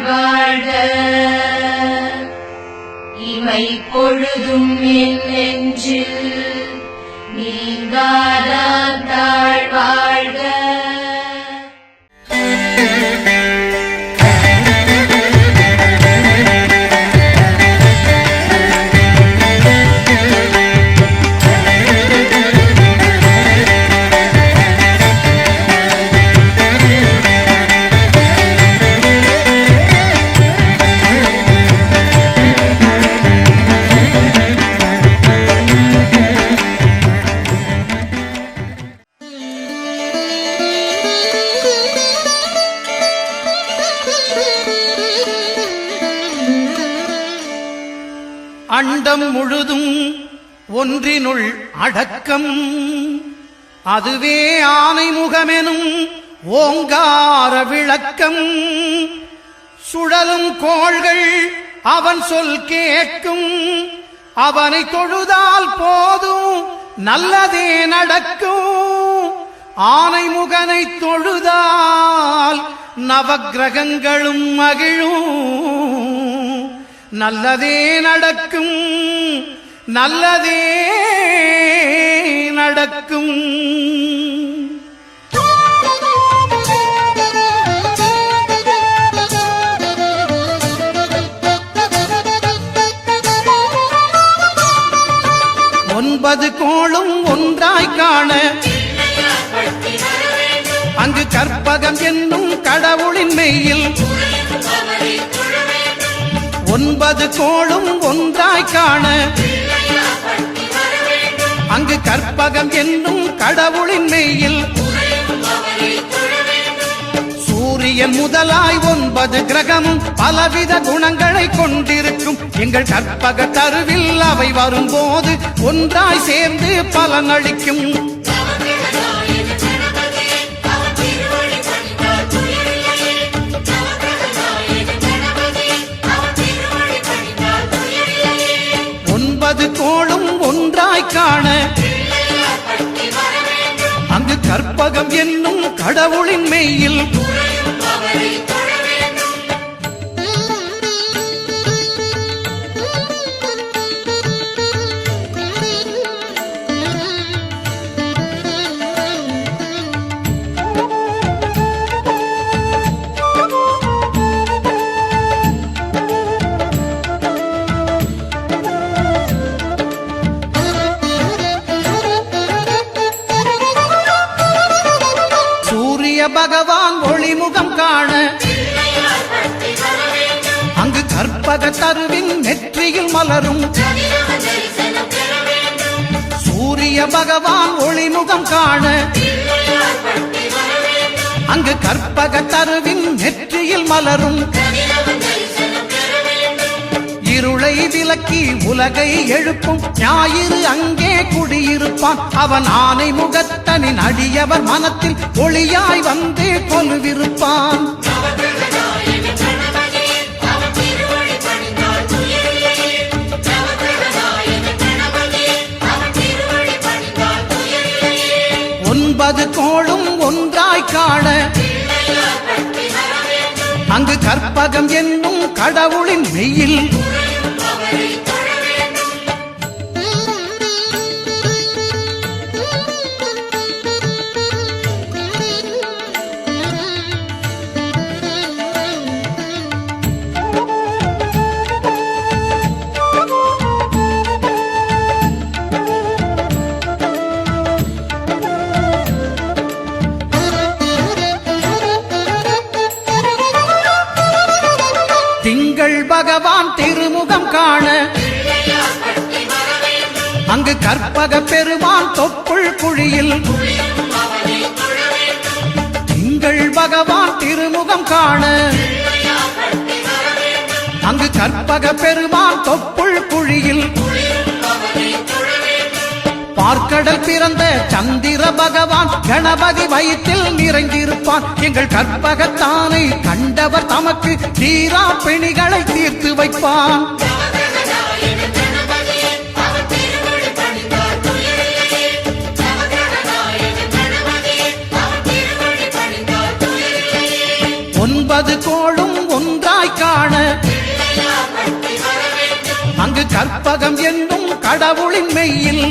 வாழ்க. இமை பொழுதும் என் நெஞ்சில் நீங்காத தாழ்வாழ்க. அண்டம் முழுதும் ஒன்றினுள் அடக்கம், அதுவே ஆனை முகமெனும் ஓங்கார விளக்கம். சுழலும் கோள்கள் அவன் சொல் கேட்கும், அவனை தொழுதால் போதும் நல்லதே நடக்கும். ஆனை முகனை தொழுதால் நவக்கிரகங்களும் மகிழும். நல்லதே நடக்கும், நல்லதே நடக்கும். ஒன்பது கோளும் ஒன்றாய் காண அங்கு கற்பகம் என்னும் கடவுளின் மெய்யில் ஒன்பது கோளும் ஒன்றாய் காண அங்கு கற்பகம் என்னும் கடவுளின் மெய்யில் சூரியன் முதலாய் 9 கிரகமும் பலவித குணங்களை கொண்டிருக்கும். எங்கள் கற்பக தருவில் அவை வரும்போது ஒன்றாய் சேர்ந்து பலனளிக்கும். கோளும் ஒன்றாய் காண அங்கு கற்பகம் என்னும் கடவுளின் மெய்யில் பகவான் ஒளிமுகம் காண அங்கு கற்பக தருவின் நெற்றியில் மலரும். சூரிய பகவான் ஒளிமுகம் காண அங்கு கற்பக தருவின் நெற்றியில் மலரும். இருளை விலக்கி உலகை எழுப்பும் ஞாயிறு அங்கே குடியிருப்பான். அவன் ஆனை முகத்தனின் அடியவர் மனத்தில் ஒளியாய் வந்து கொலுவிருப்பான். ஒன்பது கோளும் ஒன்றாய் காண அங்கு கற்பகம் என்னும் கடவுளின் மெய்யில் திங்கள் பகவான் திருமுகம் காண அங்கு கற்பக பெருமான் தொப்புள் குழியில். திங்கள் பகவான் திருமுகம் காண அங்கு கற்பக பெருமான் தொப்புள் குழியில். பார்க்கடல் பிறந்த சந்திர பகவான் கணபதி வயிற்றில் நிறைந்திருப்பான். எங்கள் கற்பகத்தானை கண்டவர் தமக்கு தீரா பிணிகளை தீர்த்து வைப்பான். ஒன்பது கோளும் ஒன்றாய் காண அங்கு கற்பகம் என்னும் கடவுளின் மெய்யில்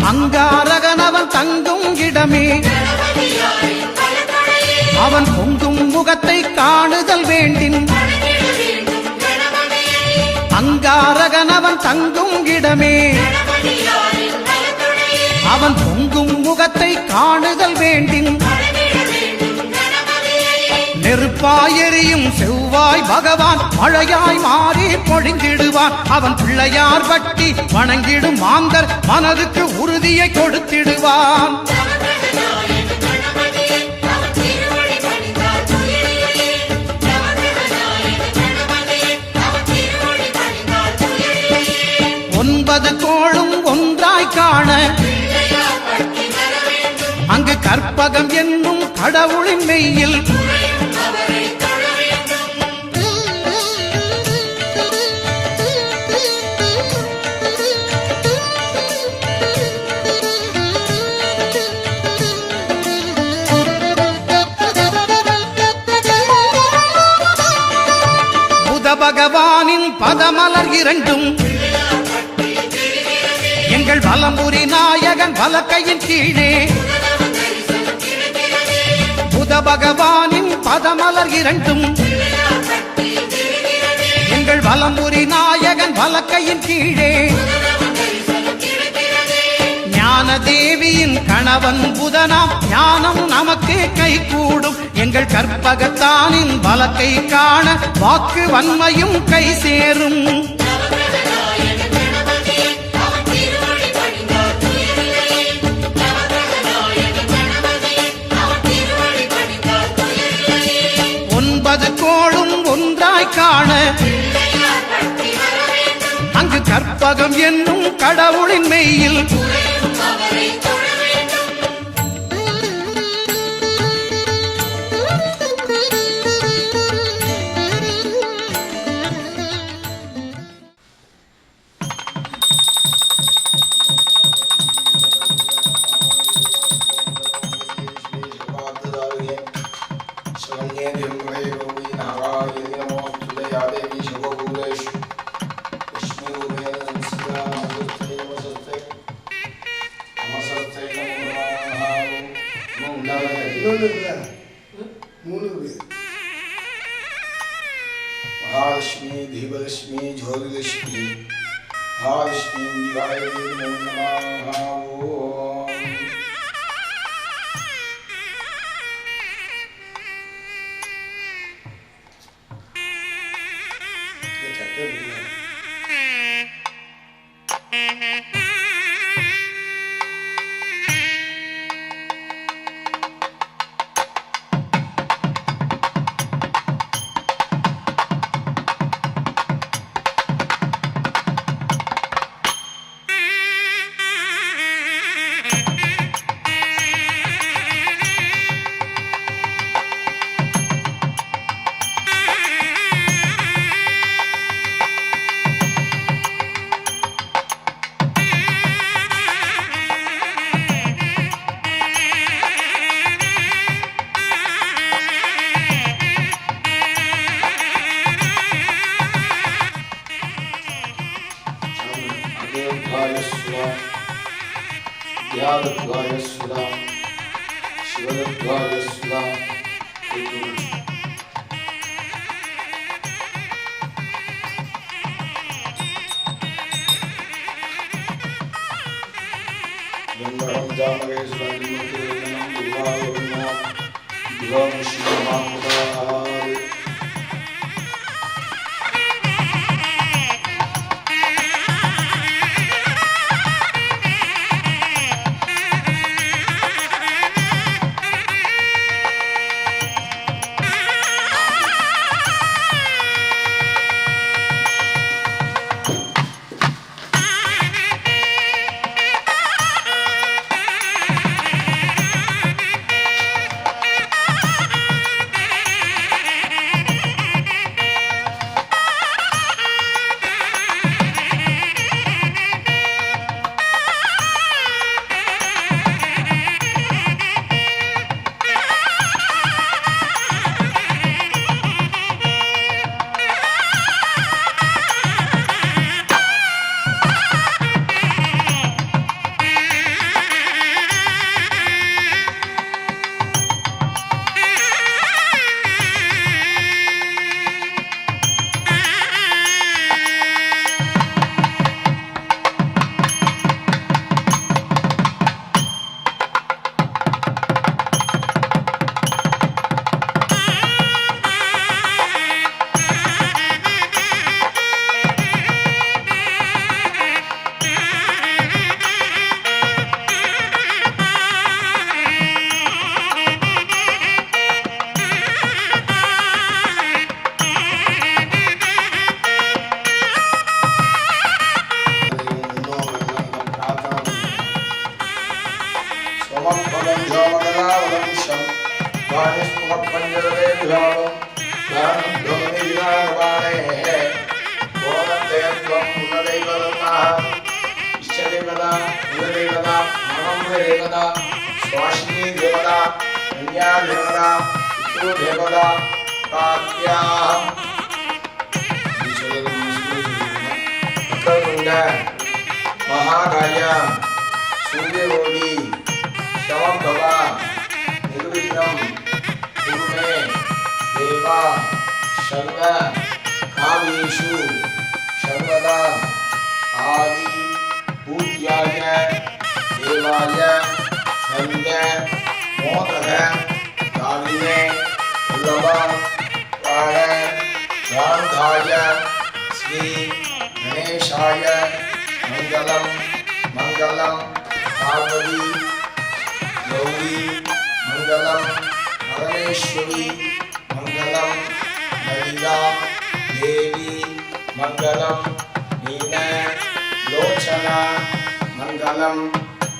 அங்காரகனவன் தங்கும் இடமே அவன் பொங்கும் முகத்தை காணுதல் வேண்டின் அங்காரகனவன் தங்கும் இடமே அவன் பொங்கும் முகத்தை காணுதல் வேண்டின் நெருப்பாய் எரியும் செவ்வாய் பகவான் மழையாய் மாறி பொழிந்திடுவான் அவன் பிள்ளையார் பட்டி வணங்கிடும் மாந்தர் மனதுக்கு உறுதியை கொடுத்திடுவான் ஒன்பது கோளும் ஒன்றாய் காண அங்கு கற்பகம் என்னும் கடவுளின் மெய்யில் பகவானின் பதமலர் இரண்டும் எங்கள் வலம்புரி நாயகன் வலக்கையின் கீழே புத பகவானின் பதமலர் இரண்டும் எங்கள் வலம்புரி நாயகன் வலக்கையின் கீழே ஞான தேவியின் கணவன் புதனாம் ஞானம் நமக்கு கை கூடும் எங்கள் கற்பகத்தானின் வலக்கை காண வாக்கு வன்மையும் கை சேரும் ஒன்பது கோளும் ஒன்றாய் காண அங்கு கற்பகம் என்னும் கடவுளின் மெய்யில் महालक्ष्मी धीवलक्ष्मी ज्योतिलक्ष्मी महालक्ष्मी दिवाय नमो नमः ओम समर्पणं जोमकलावलंशं वाणिस्मुखपञ्जरवे विभावं दानं ब्रह्मनिर्वाणवाणेः ओनत्तयत्वं पुनदैवदन्नाः इष्टदेवता कुलदेवता मनोदेवता स्वाशिनी देवता कन्या देवता पितृदेवता कात्याः महाकाय सूर्यकोटि समभव निर्विघ्नं कुरु मे देव सर्व कामेषु सर्वदा आदि पूज्याय देवाय नन्द मोदक दाविने उल्लभ प्राण गान्धाय श्री गणेशाय मंगलम मंगलम पार्वती गौरी मंगलम परमेश्वरी मंगलम ललिता देवी मंगलम मीना लोचना मंगलम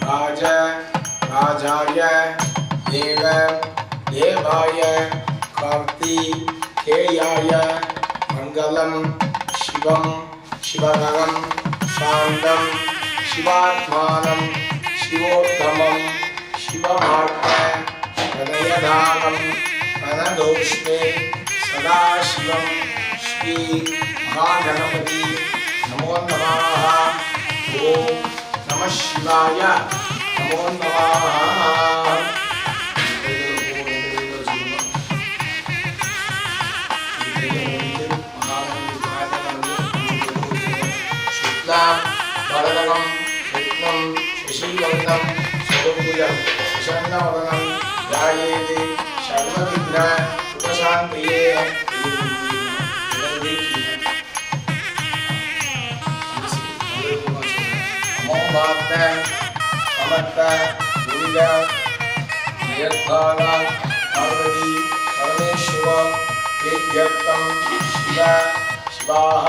राज राजाय देव देवाय कार्तिकेयाय मंगलम शिवम शिवगणं शान्तं शिवात्मानं शिवोत्तमं शिवमार्गदयदानं अनदोष्मे सदाशिवं श्री महागणपति नमो नमः। ओम नमः शिवाय नमो नमः। वरदं विष्णुं शशिवर्णं चतुर्भुजं प्रसन्नवदनं ध्यायेत् सर्वविघ्न उपशान्तये। नमो माता समर्थ दुर्गा जयद्भागा पार्वती परमेश्वर वेद्यर्थं शिव शिवाः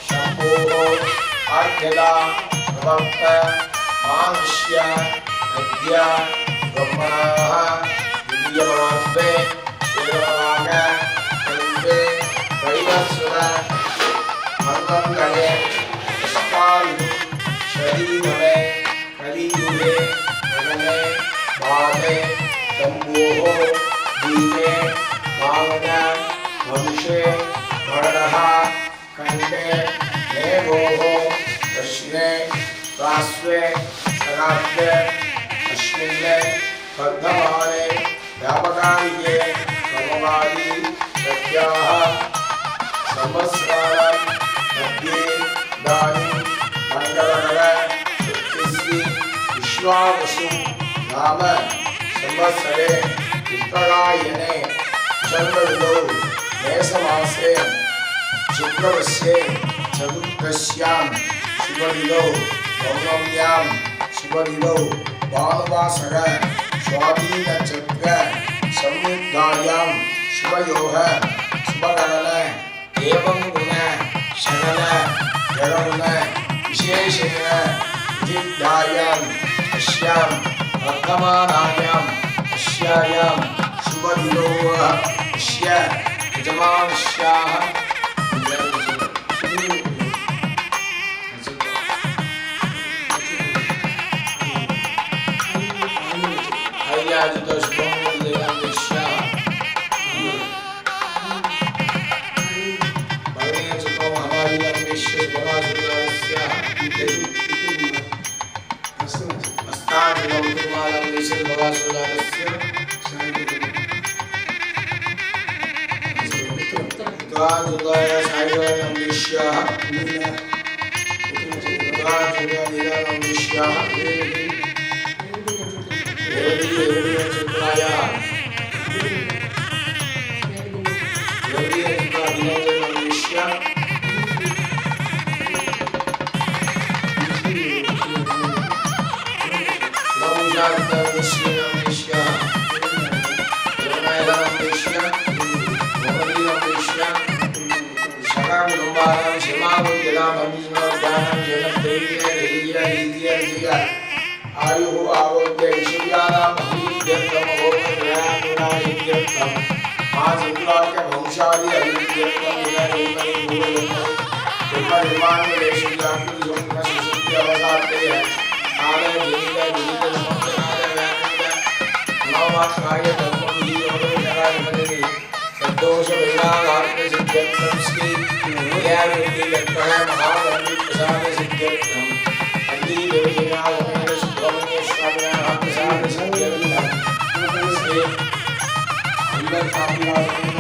शम्भोः आद्यदा प्रवर्त मानुष्य नद्य ब्रह्मणाः दिव्यमास्ते देवराग कल्पे वैवस्वत मन्वन्तरे अष्टायुः शरीरमे कलियुगे गगने बाले शम्भोः दीपे पावन वंशे वर्णः कण्ठे देवोः दक्षिणे पार्श्वे सनात्ये अश्विने वर्धमाने व्यापकारिके भगवानी सत्याः संवत्सराणां मध्ये इदानीं मण्डलकर इत्यस्मि विश्वावसु नाम संवत्सरे उत्तरायणे चन्द्रऋतौ मेषमासे शुक्रपक्षे चतुर्दश्यां शुभदिनौ पौर्णम्यां शुभदिनौ भानुवासर स्वाधीनचक्र संयुक्तायां शुभयोः शुभगणन एवं गुण शगन जगुण विशेषेण विदितायां अस्यां वर्तमानायां अस्यायां शुभदिनौ अस्य यजमानस्याः आयु आरोग्य ऐश्वर्याणां महावाक्काय धर्मवीर्योगविनराय मनगे सद्दोषविनागार्गसिद्ध्यर्थं श्री विद्याविद्यकल्पना महागणपतिप्रसादसिद्ध्यर्थम् अग्निदेवजिनागमेन सुब्रह्मण्यस्वामिनः प्रसादसिद्ध्यर्थम् श्री अम्बरकापिराजमेन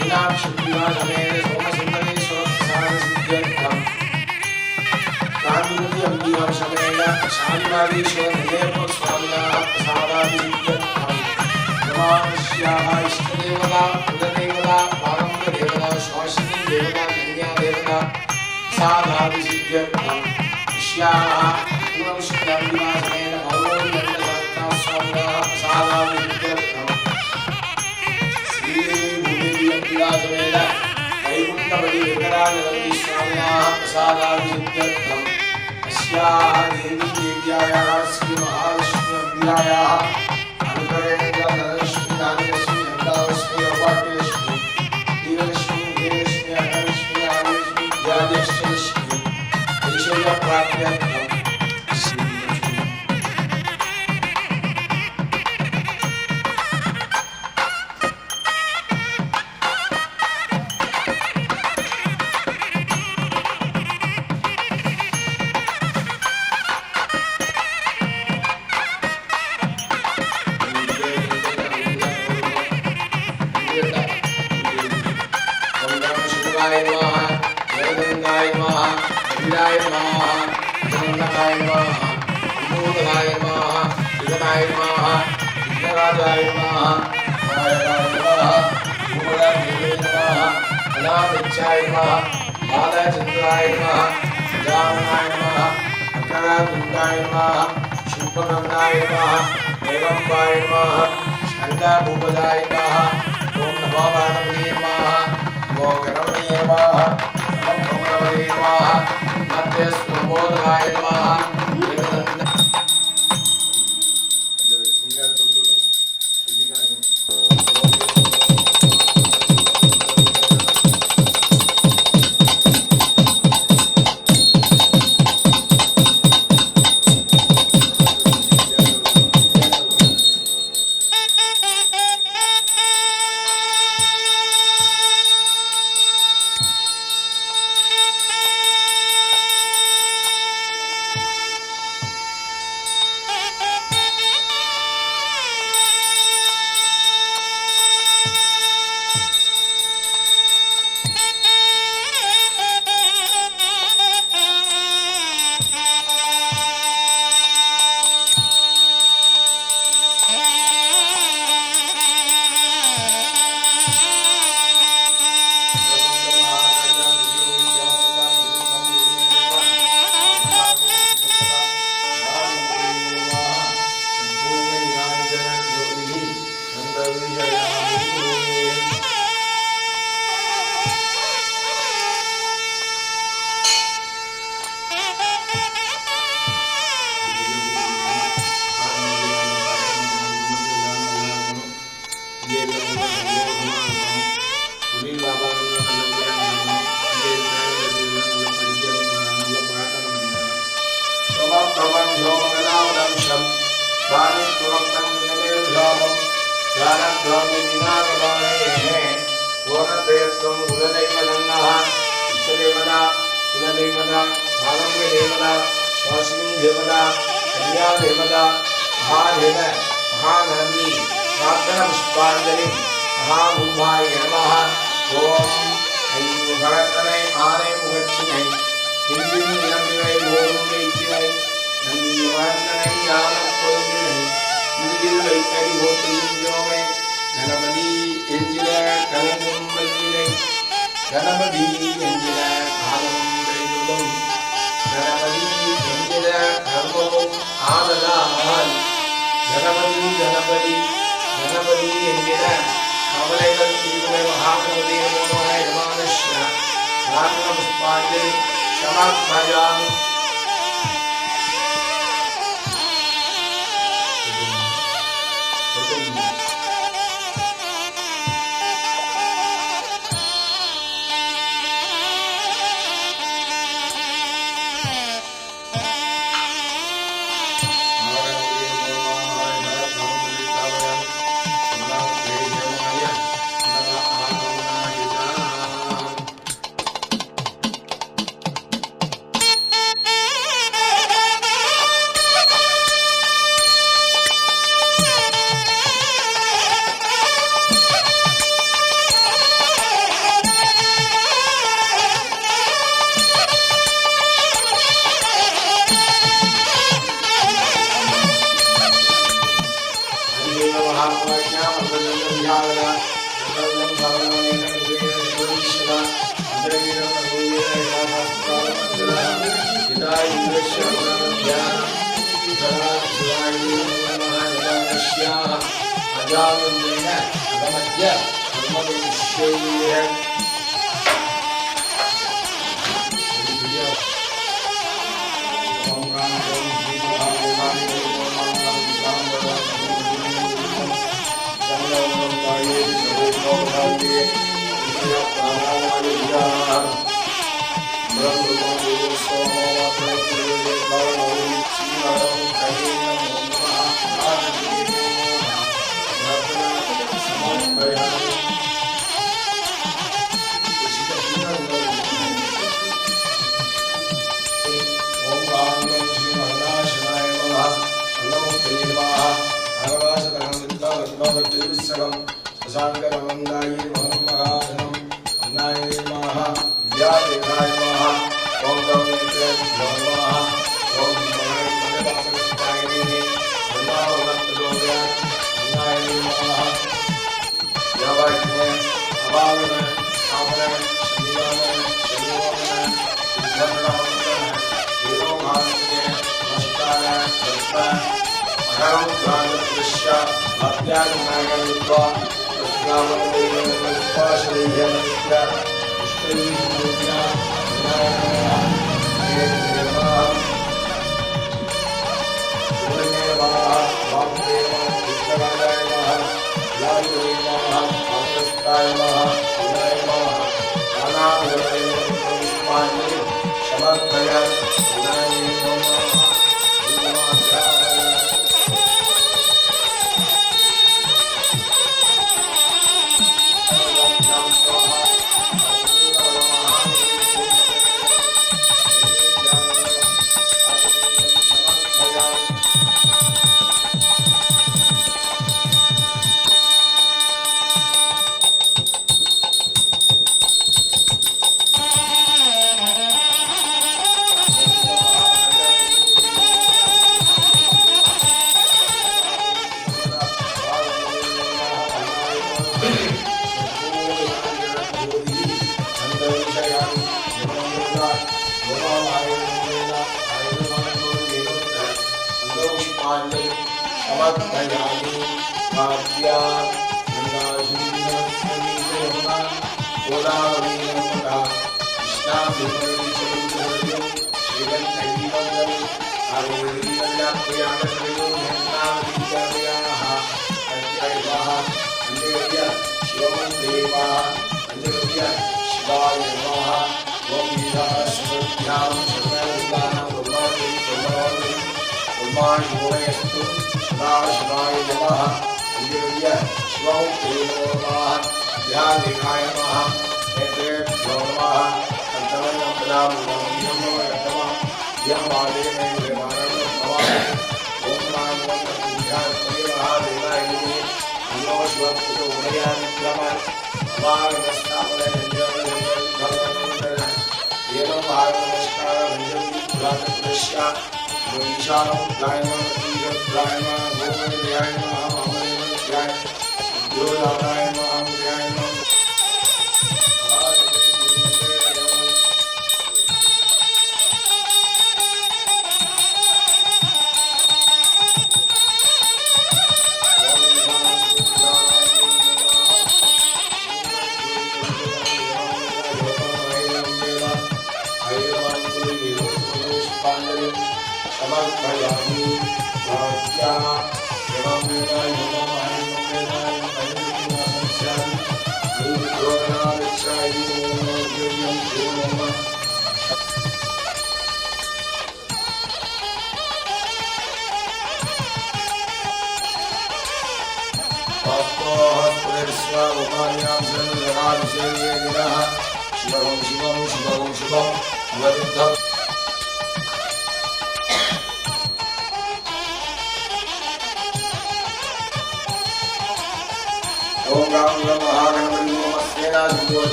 मीनाक्षिप्रियासमेन सोमसुन्दरेश्वरप्रसादसिद्ध्यर्थम् गान्धीमती अम्बिका समेत शालिवागीश्वर निलयस्वामिनः प्रसादादिसिद्ध्यर्थम् नमास्याः इष्टदेवता कुलदेवता पारम्पदेवता श्वासिनी देवता कन्यादेवता प्रसादादिसिद्ध्यर्थम् इष्याः पूर्वमुष्टिअम्बिका समेत भगवन्नन्दसहस्रस्वामिनः प्रसादादिसिद्ध्यर्थम् श्रीभूदेवी अम्बिका समेत वैकुण्ठपति वेंकटाचलपति स्वामिनः प्रसादादिसिद्ध्यर्थम् अस्याः देवी देव्यायाः श्री महालक्ष्मी अम्बिकायाः अनुग्रहेण धनलक्ष्मी धान्यलक्ष्मी नन्दालक्ष्मी अवाट्यलक्ष्मी दीर्घलक्ष्मी देवलक्ष्मी अष्टलक्ष्मी आदिलक्ष्मी विद्याध्यक्षलक्ष्मी ऐश्वर्यप्राप्त्यर्थम्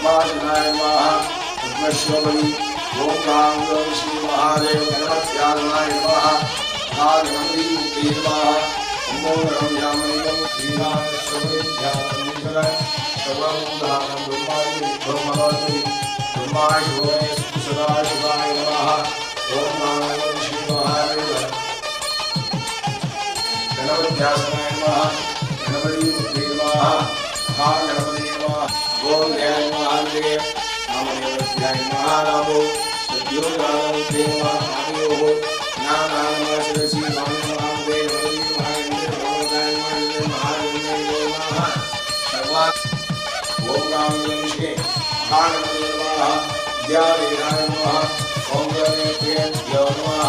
पद्मासनाय नमः पद्मश्रवणी ओम राम ओम श्री महादेव गणपत्यासनाय नमः गणपति मुक्ति नमः ओम नमः यामनिकं श्रीरामश्रवणी ध्यानमीश्वर सर्वभूतानां ब्रह्माणि ब्रह्मवादी ब्रह्माशोय सदा शिवाय नमः ओम नमः श्री महादेव गणपत्यासनाय नमः गणपति मुक्ति नमः गणपति नमः ओम जय महादेव नामदेवत्याय नमः नमो सत्यो नाम देव नामयो नाम शिरसि नाम महादेव ओम राम श्री गणपति नमः द्यादेहाय नमः ओम गणपते नमः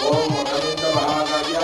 ओम अनंत महाकार्य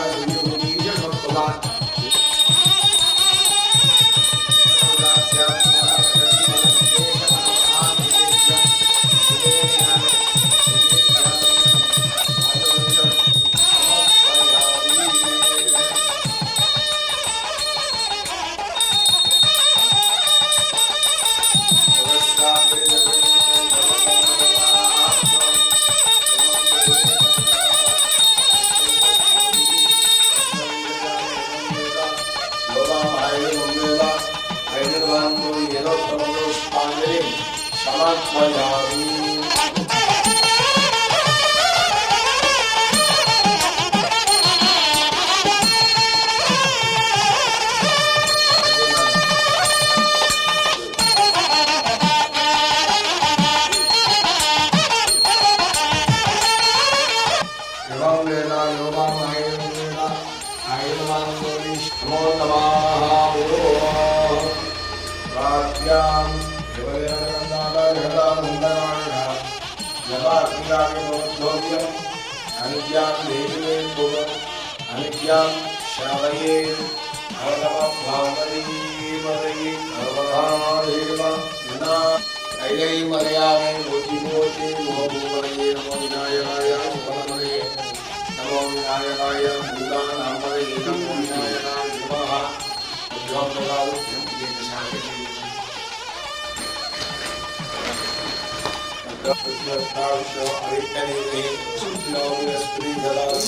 सूर्यमुनीश भगवान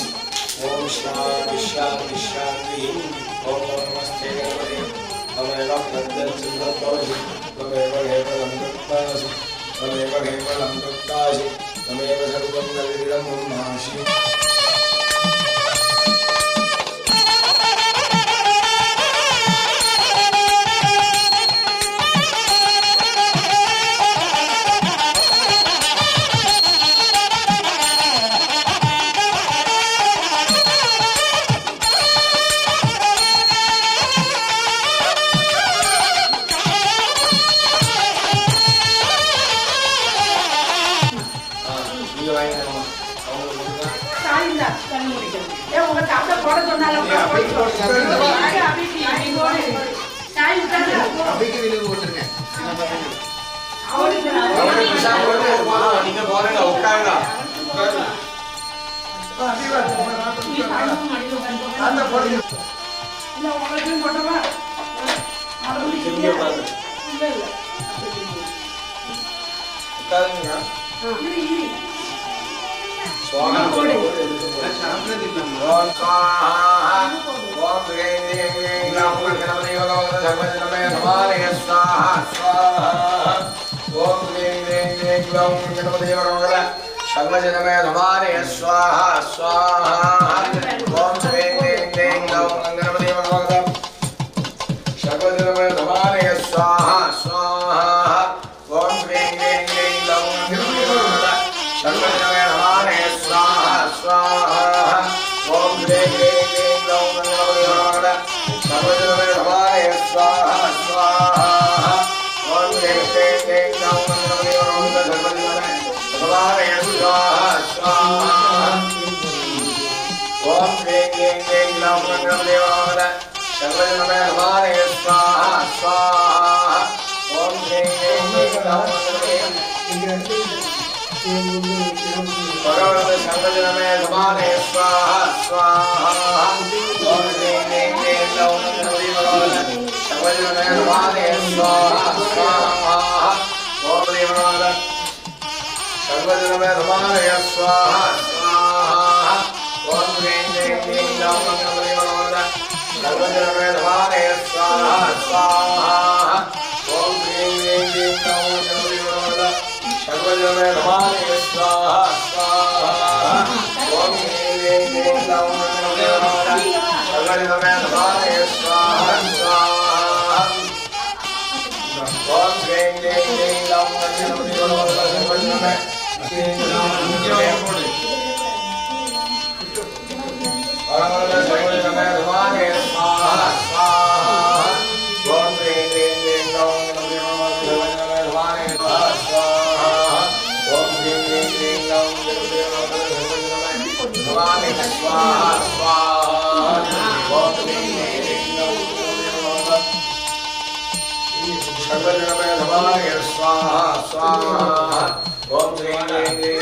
ओम शांति शांति शांति ओम नमस्ते गणपते तमेव प्रत्यं सिद्धतोषि तमेव हेमलं दत्तासि तमेव हेमलं दत्तासि तमेव सर्वं नलिनं ब्रह्मासि सर्वजनमे नमाने स्वाहा स्वाहा ओम श्री गणपति भगवान सर्वजनमे नमाने स्वाहा स्वाहा ओम श्री गणपति भगवान सर्वजनमे नमाने स्वाहा स्वाहा ओम श्री गणपति भगवान सर्वजनमे नमाने स्वाहा स्वाहा ओम श्री गणपति भगवान सर्वजनमे नमाने स्वाहा स्वाहा ओम श्री गणपति भगवान सर्वजनमे नमाने स्वाहा स्वाहा ओम श्री भगवान सर्वजनमे नमाने स्वाहा स्वाहा ओम श्री गणपति भगवान सर्वजनमे नमाने स्वाहा स्वाहा ஓம் தேவால சர்வஜனமே சமானய ஸ்வாஹா ஸ்வாஹா ஓம் க்ரீம் க்ரீம் க்ரீம் க்ளௌம் மங்களமதிவால சர்வஜனமே சமானய ஸ்வாஹா ஸ்வாஹா ஓம் க்ரீம் க்ரீம் க்ரீம் க்ளௌம் மங்களமதிவால சர்வஜனமே சமானய ஸ்வாஹா ஸ்வாஹா ஓம் க்ரீம் க்ரீம் க்ரீம் க்ளௌம் மங்களமதிவால சர்வஜனமே சமானய ஸ்வாஹா ஸ்வாஹா ஓம் க்ரீம் க்ரீம் க்ரீம் க்ளௌம் மங்களமதிவால சர்வஜனமே स्वाहा स्वाहा ओम ह्रीं क्लीं क्लीं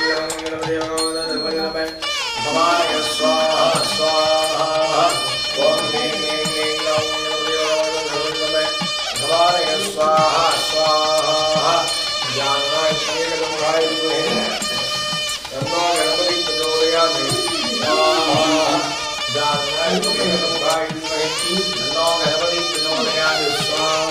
गणपतिदेवाय नमाय स्वाहा स्वाहा ओम ह्रीं क्लीं क्लीं गणपतिदेवाय नमाय स्वाहा स्वाहा ज्ञानाय श्रीगणपतिदेवाय नमो गणपति प्रचोदयामि स्वाहा ज्ञानाय श्रीगणपतिदेवाय नमो गणपति प्रचोदयामि स्वाहा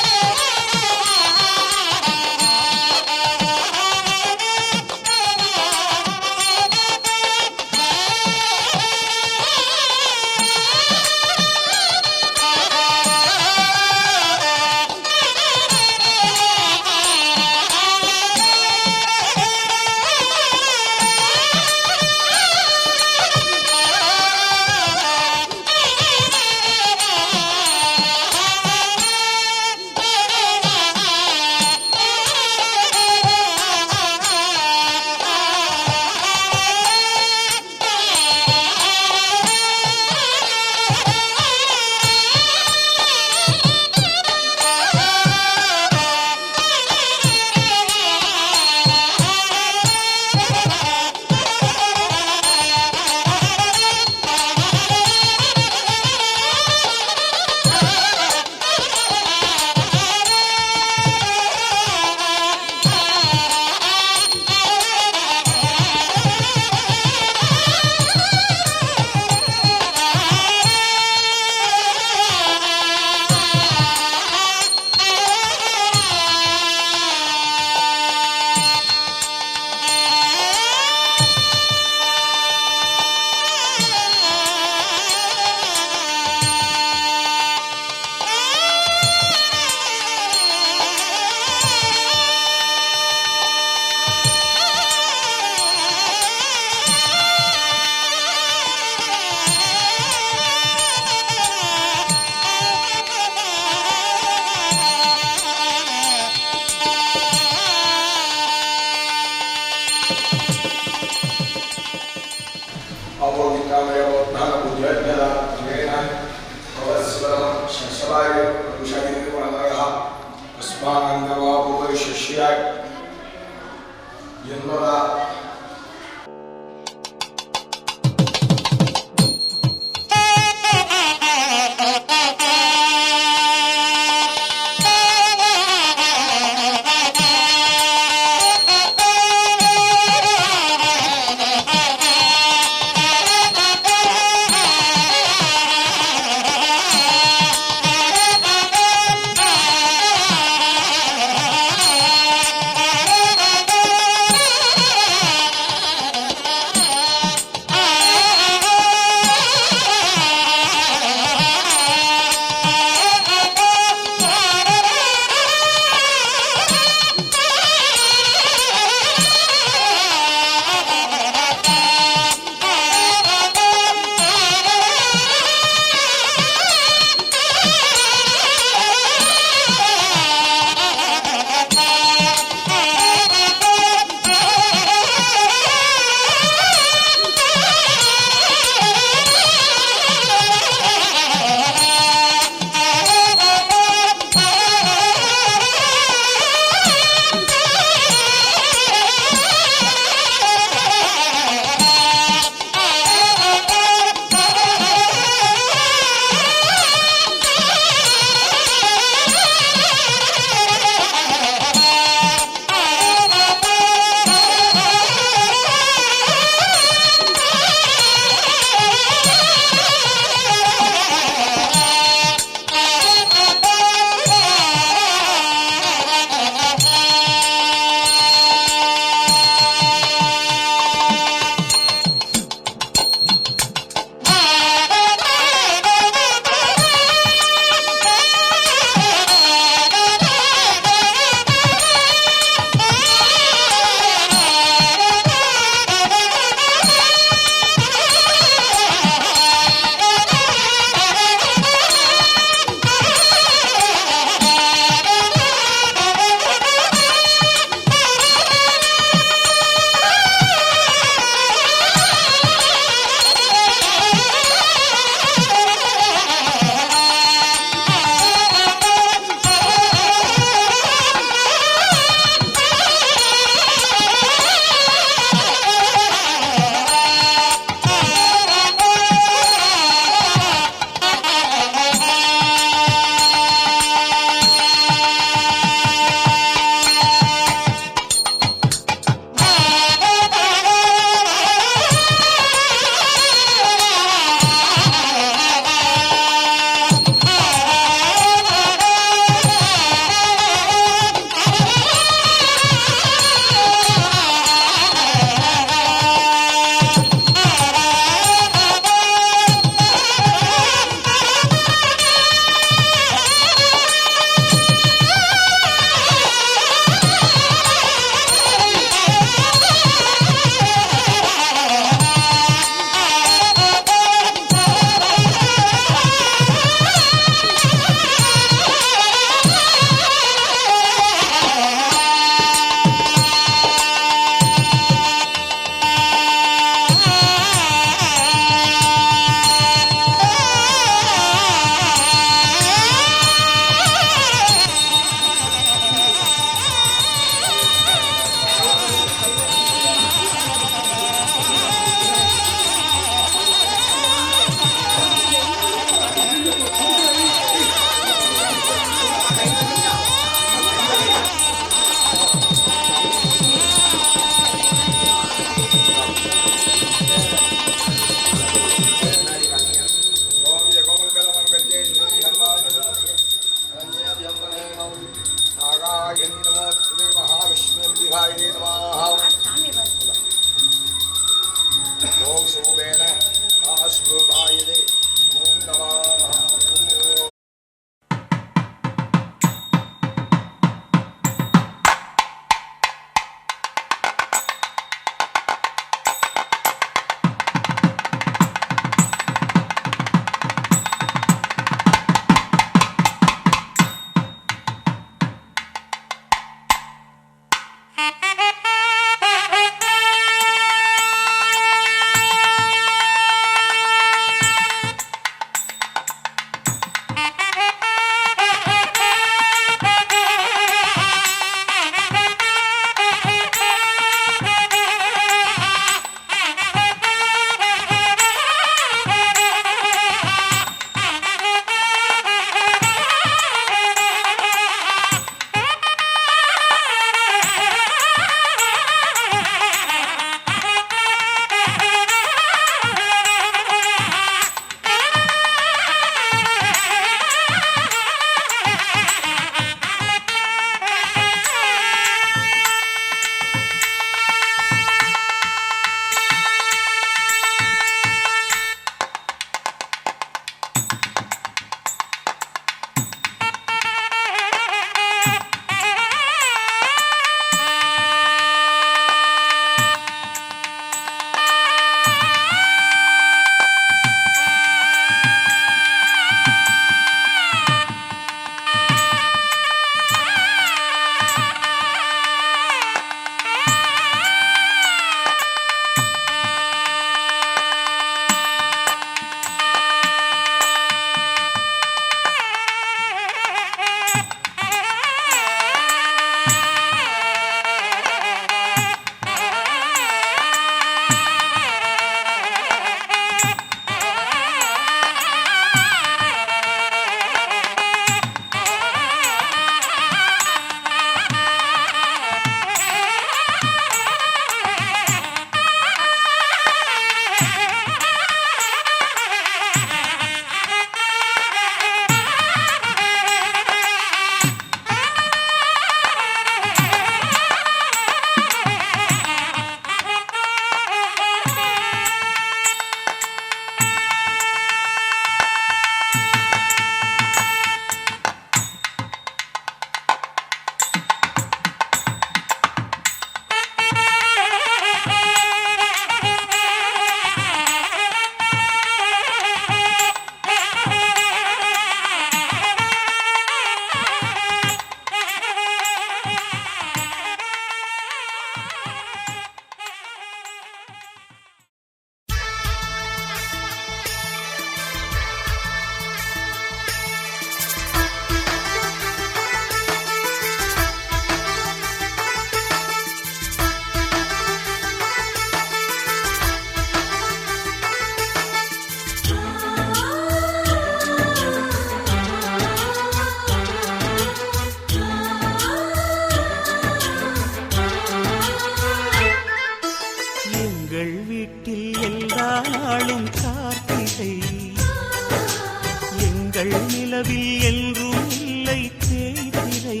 நிலவில் என்றும் இல்லை தேய்திரை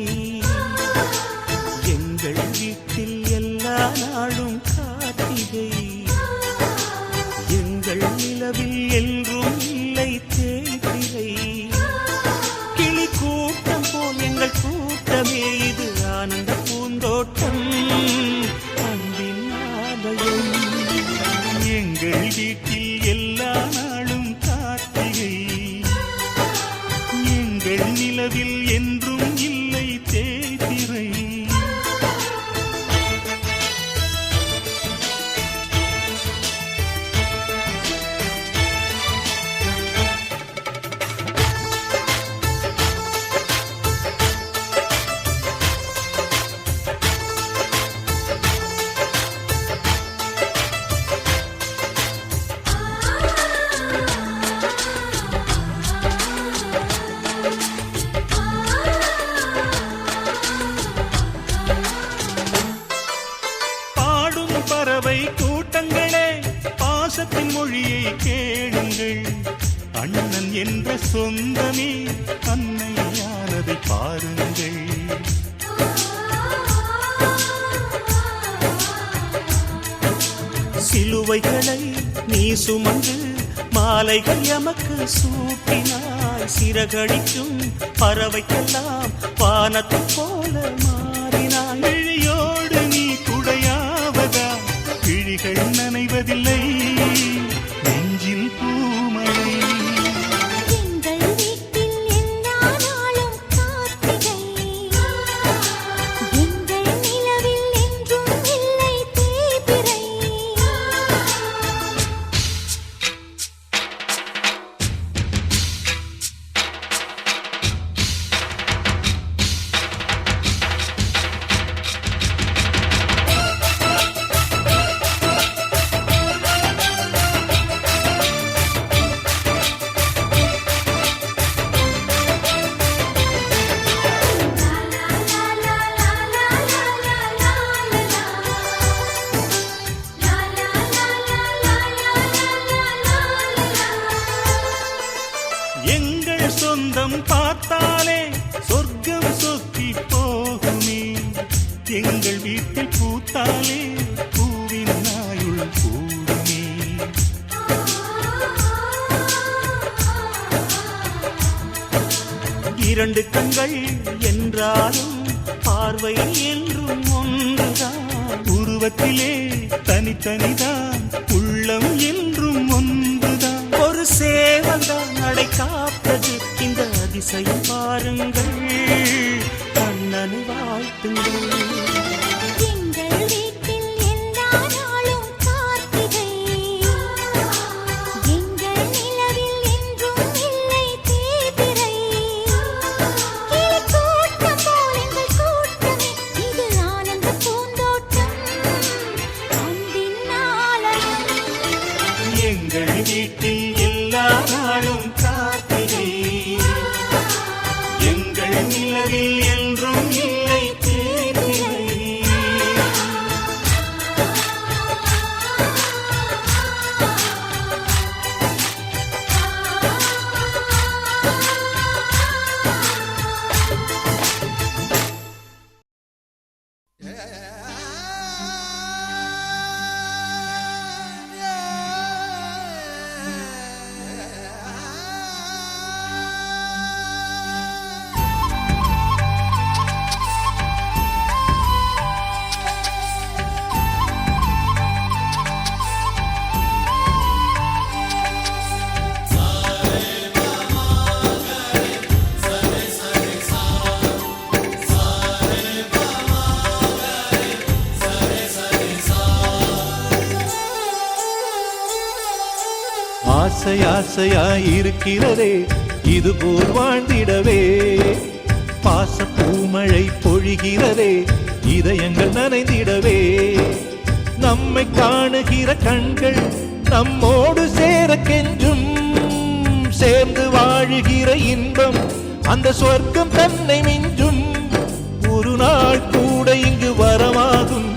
எங்கள் வீட்டில் எல்லா நாளும் கார்த்திகை எங்கள் நிலவில் என்றும் இல்லை தேய்திரை கிளி கூட்டம் போல் எங்கள் கூட்டமே இது ஆனந்த பூந்தோட்டம் அன்பின் ஆலயம் எங்கள் வீட்டில் எல்லா நாளும் கார்த்திகை எங்கள் நிலவில் என்றும் இல்லை தேய்திரை பறவை கூட்டங்களே பாசத்தின் மொழியை கேளுங்கள் அண்ணன் என்ற சொந்தமே அன்னையானதை பாருங்கள் சிலுவைகளை நீ சுமந்து மாலைகள் எமக்கு சூட்டினாய் சிறகடிக்கும் பறவைக்கெல்லாம் வானத்தை போல மாறினாய் விழியோடு நீ குடையாவதா விழிகள் நனைவதில்லை நெஞ்சில் பூமழை எங்கள் வீட்டில் எல்லா நாளும் கார்த்திகை எங்கள் நிலவில் என்றும் இல்லை தேய்பிறை எங்கள் சொந்தம் பார்த்தாலே சொர்க்கம் சொத்தி போகுமே எங்கள் வீட்டில் பூத்தாலே பூவின் நாயுள் கூடுமே இரண்டு கண்கள் என்றாலும் பார்வை என்றும் ஒன்றுதான் உருவத்திலே தனித்தனிதான் உள்ளம் என்றும் ஒன்றுதான் ஒரு சேவல்தான் நடை காப்பது இந்த அதிசயம் பாருங்கள் கண்ணனை வாழ்த்துங்கள் எங்கள் வீட்டில் எல்லா நாளும் கார்த்திகை எங்கள் நிலவில் என்றும் இல்லை தேய்பிறை கிளி கூட்டம் போல் எங்கள் கூட்டமே இது ஆனந்த பூந்தோட்டம் அன்பின் ஆலயம் எங்கள் வீட்டில் எல்லா நாளும் கார்த்திகை எங்கள் நிலவில் என்றும் இல்லை தேய்பிறை ஆசை ஆசையாயிருக்கிறதே இது போல் வாழ்ந்திடவே பாச பூமழை பொழிகிறதே இதயங்கள் நனைந்திடவே நம்மை காணுகிற கண்கள் நம்மோடு சேர கெஞ்சும் சேர்ந்து வாழுகிற இன்பம் அந்த சொர்க்கம் தன்னை மிஞ்சும் ஒரு நாள் கூட இங்கு வரமாகும்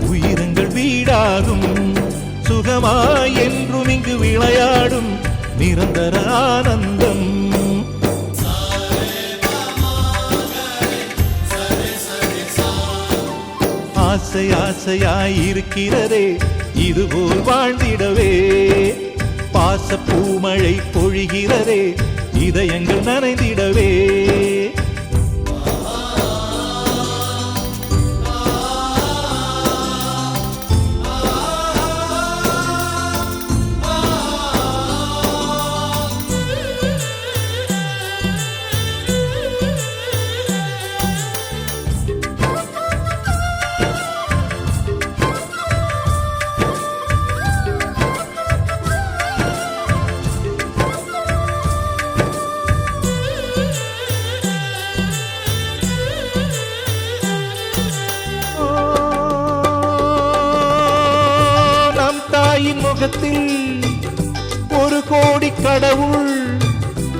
உயிரங்கள் வீடாகும் சுகமாய் என்றும் இங்கு விளையாடும் நிரந்தர ஆனந்தம் ஆசை ஆசையாயிருக்கிறதே இதுபோல் வாழ்ந்திடவே பாச பூமழை பொழிகிறதே இதயங்கள் நனைந்திடவே முகத்தில் ஒரு கோடி கடவுள்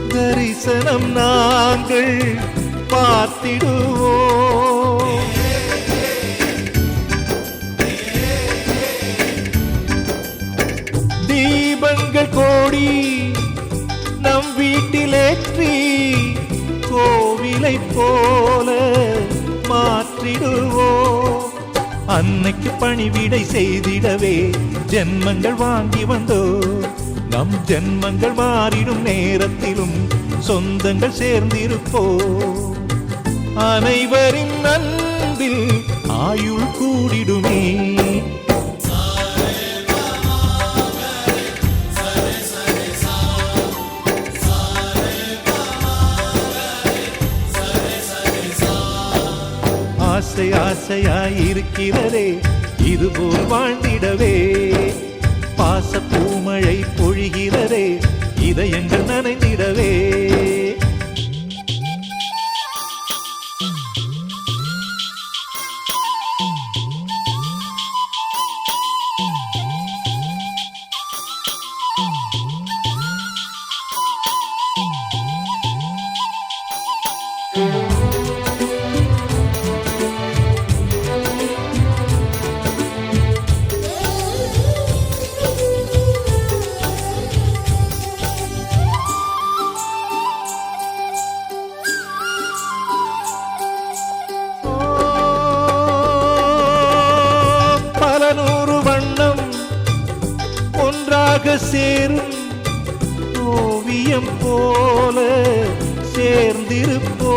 தரிசனம் நாங்கள் பார்த்திடுவோம் தீபங்கள் கோடி நம் வீட்டிலேற்றி கோவிலை போல மாற்றிடுவோம் அன்னைக்கு பணிவிடை செய்திடவே ஜென்மங்கள் வாங்கி வந்தோ நம் ஜென்மங்கள் மாறிடும் நேரத்திலும் சொந்தங்கள் சேர்ந்திருப்போ அனைவரின் அன்பில் ஆயுள் கூடிடுமே ஆசை ஆசையாயிருக்கிறதே இதுபோல் வாழ்ந்திடவே பாச பூமழை பொழிகிறதே இதயங்கள் நனைந்திடவே சேரும் ஓவியம் போல சேர்ந்திருப்போ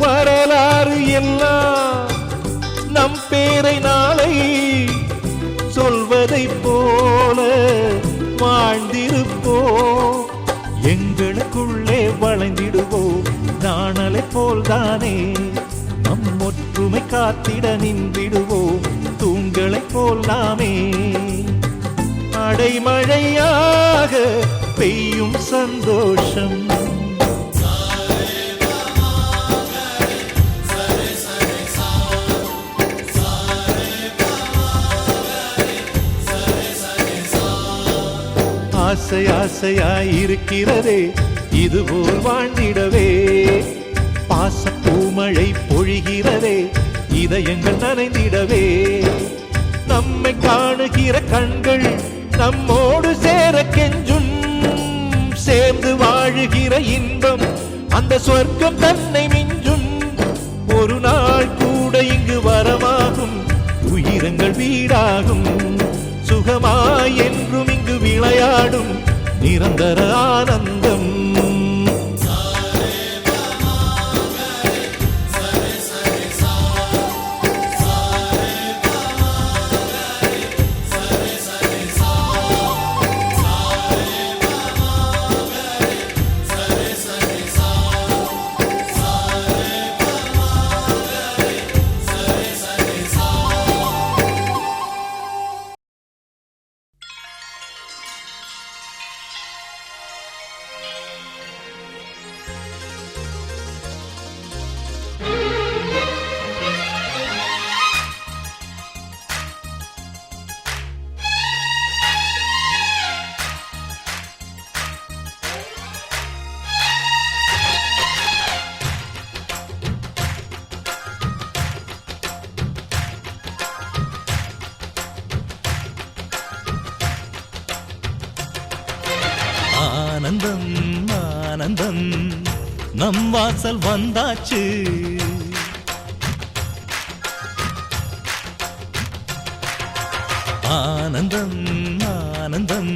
வரலாறு எல்லாம் நம் பேரை நாளை சொல்வதை போல வாழ்ந்திருப்போ எங்களுக்குள்ளே வளைந்திடுவோம் நாணலை போல்தானே நம் ஒற்றுமை காத்திட நின்றிடுவோம் தூண்களை போல் நாமே அடைமழையாக பெய்யும் சந்தோஷம் ஆசை ஆசையாயிருக்கிறதே இதுபோல் வாழ்ந்திடவே பாச பூமழை பொழிகிறதே இதயங்கள் நனைந்திடவே நம்மை காணுகிற கண்கள் நம்மோடு சேர கெஞ்சும் சேர்ந்து வாழுகிற இன்பம் அந்த சொர்க்கம் தன்னை மிஞ்சும் ஒரு நாள் கூட இங்கு வரமாகும் உயிரங்கள் வீடாகும் சுகமாய் என்றும் இங்கு விளையாடும் நிரந்தர ஆனந்தம் ஆனந்தம் ஆனந்தம் நம் வாசல் வந்தாச்சு. ஆனந்தம் ஆனந்தம்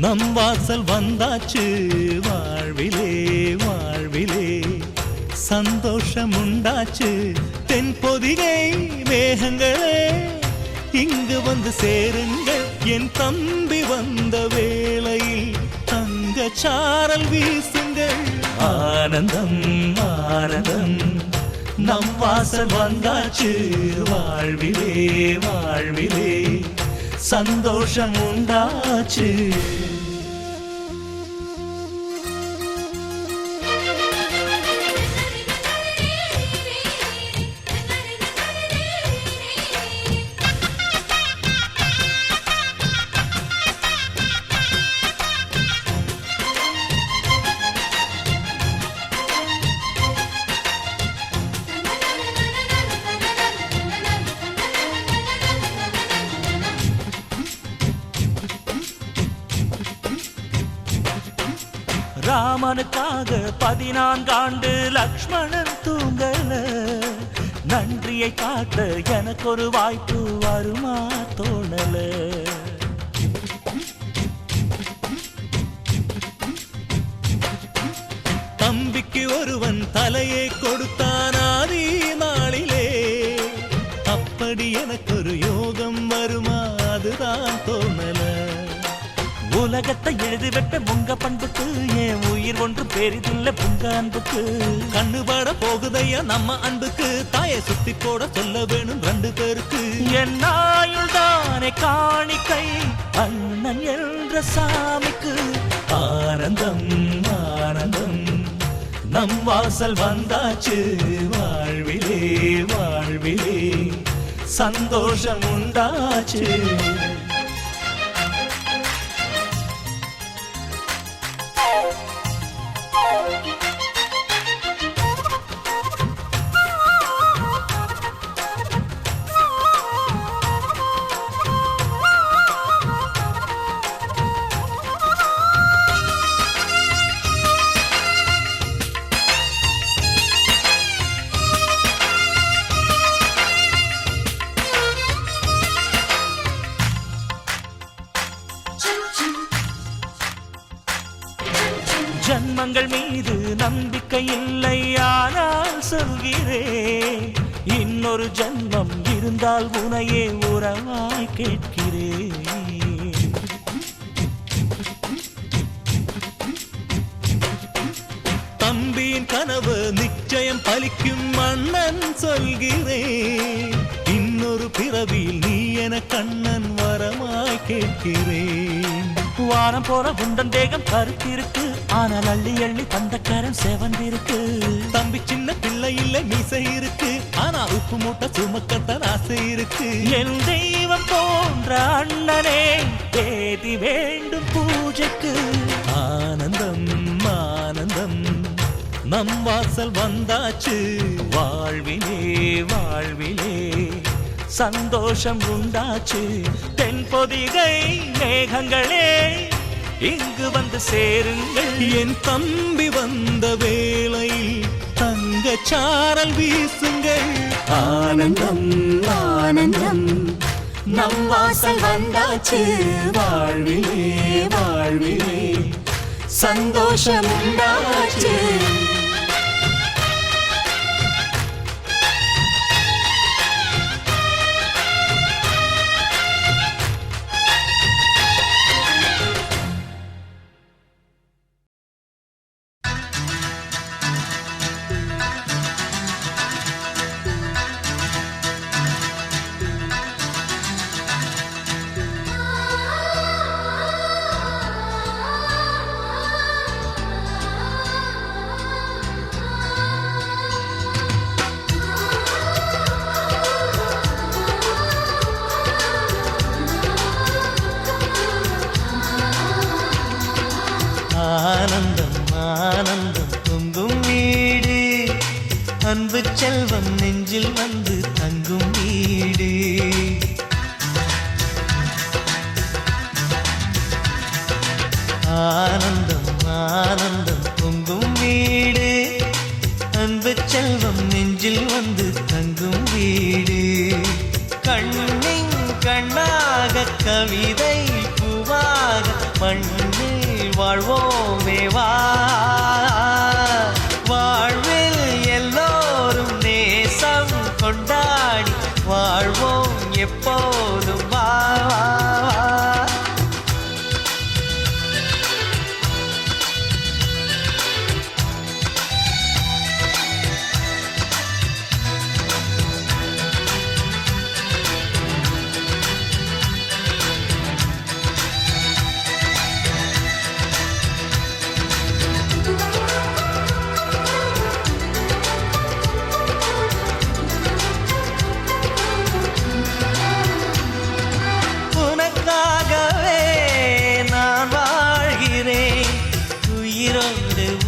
நம் வாசல் வந்தாச்சு. வாழ்விலே வாழ்விலே சந்தோஷம் உண்டாச்சு. தென்பொதிகை மேகங்களே இங்கு வந்து சேருங்கள். என் தம்பி வந்த வேளையில் தங்க சாரல் வீசுங்கள். ஆனந்தம் ஆனந்தம் நம் வாசல் வந்தாச்சு. வாழ்விலே வாழ்விலே சந்தோஷம் உண்டாச்சு. ராமனுக்காக 14 ஆண்டு லக்ஷ்மணன் தூங்கல. நன்றியை காட்ட எனக்கு ஒரு வாய்ப்பு வருமா தோணல. தம்பிக்கு ஒருவன் தலையை கொடுத்தான் ஆதி நாளிலே. அப்படி எனக்கு ஒரு யோகம் வருமா அதுதான் தோணல. உலகத்தை எழுதிவிட்ட உங்க பண்புக்கு என் உயிர் ஒன்று பெரிதில்ல உங்க அன்புக்கு. கண்ணுபட போகுதையா நம்ம அன்புக்கு. தாயை சுத்தி போட சொல்ல வேணும் 2 பேருக்கு. என் ஆயுள் தானே காணிக்கை அண்ணன் என்ற சாமிக்கு. ஆனந்தம் ஆனந்தம் நம் வாசல் வந்தாச்சு. வாழ்விலே வாழ்விலே சந்தோஷம் உண்டாச்சு. ஜன்மங்கள் மீது நம்பிக்கை இல்லை ஆனால் சொல்கிறேன். இன்னொரு ஜன்மம் இருந்தால் உனையே உறவாய் கேட்கிறேன். தம்பியின் கனவு நிச்சயம் பலிக்கும் மன்னன் சொல்கிறேன். இன்னொரு பிறவியில் நீ என கண்ணன் வரமாய் கேட்கிறேன். வாரம் போற உண்டன் தேகம் கருத்திருக்கு. ஆனால் அள்ளி அள்ளி தந்த கரம் செவந்திருக்கு. தம்பி சின்ன பிள்ளை இல்ல மீசை இருக்கு. ஆனா உப்பு மூட்டை சுமக்கத்தான் ஆசை இருக்கு. என் தெய்வம் போன்ற அண்ணனே தேதி வேண்டும் பூஜைக்கு. ஆனந்தம் ஆனந்தம் நம் வாசல் வந்தாச்சு. வாழ்விலே வாழ்விலே சந்தோஷம் உண்டாச்சு. தென்பொதிகை மேகங்களே இங்கு வந்து சேருங்கள். என் தம்பி வந்த வேளையில் தங்க சாரல் வீசுங்கள். ஆனந்தம் ஆனந்தம் நம் வாசல் வந்தாச்சு. வாழ்விலே வாழ்விலே சந்தோஷம் உண்டாச்சு. கண்ணாக கவிதை பூவாக மண்ணில் வாழ்வோமே வா வாழ்வில் எல்லோரும் நேசம் கொண்டாடி வாழ்வோம் எப்போதும் வா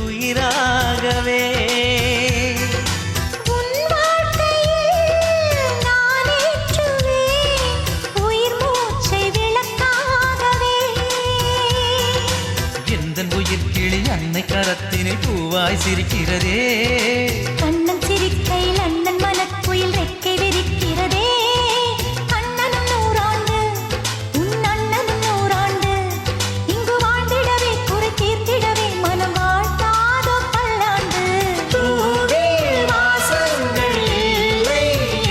உயிராகவே உன் வாழ்க்கையில் நான் ஏற்றுவேன் உயிர் மூச்சை விளக்காகவே எந்தன் உயிர் கிளி அன்னை கரத்தினில் பூவாய் சிரிக்கிறதே கண்ணன் சிரிக்கையில் அண்ணன் மனக்குயில் ரெக்கை விரிக்கிறதே அண்ணனும் நூறாண்டு உன் அண்ணனும் நூறாண்டு இங்கு வாழ்ந்திடவே குறை தீர்த்திடவே மனம் வாழ்த்தாதோ பல்லாண்டு பூவில் வாசங்கள் இல்லை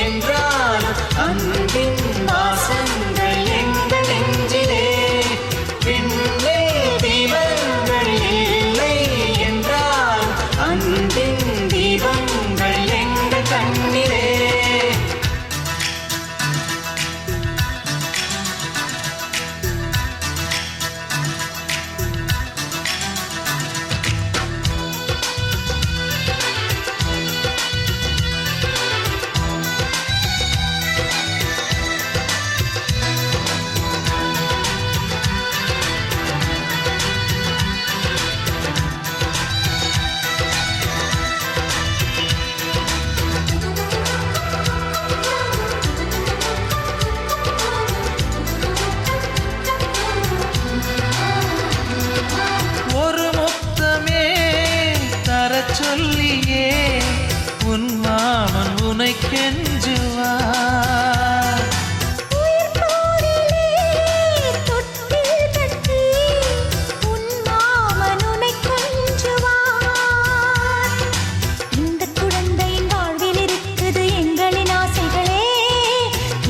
என்றாலும் அன்பின் வாசங்கள் எங்கள் நெஞ்சிலே விண்ணில் தீபங்கள் இல்லை என்றாலும் அன்பின் தீபங்கள் எங்கள் கண்ணிலே ஒரு முத்தமே தரச் சொல்லியே உன் மாமன் உனை கெஞ்சுவார் உயிர் போரிலே தொட்டில் கட்டி உன் மாமன் உன்னை கொஞ்சுவார் இந்த குழந்தையின் வாழ்வில் இருக்குது எங்களின் ஆசைகளே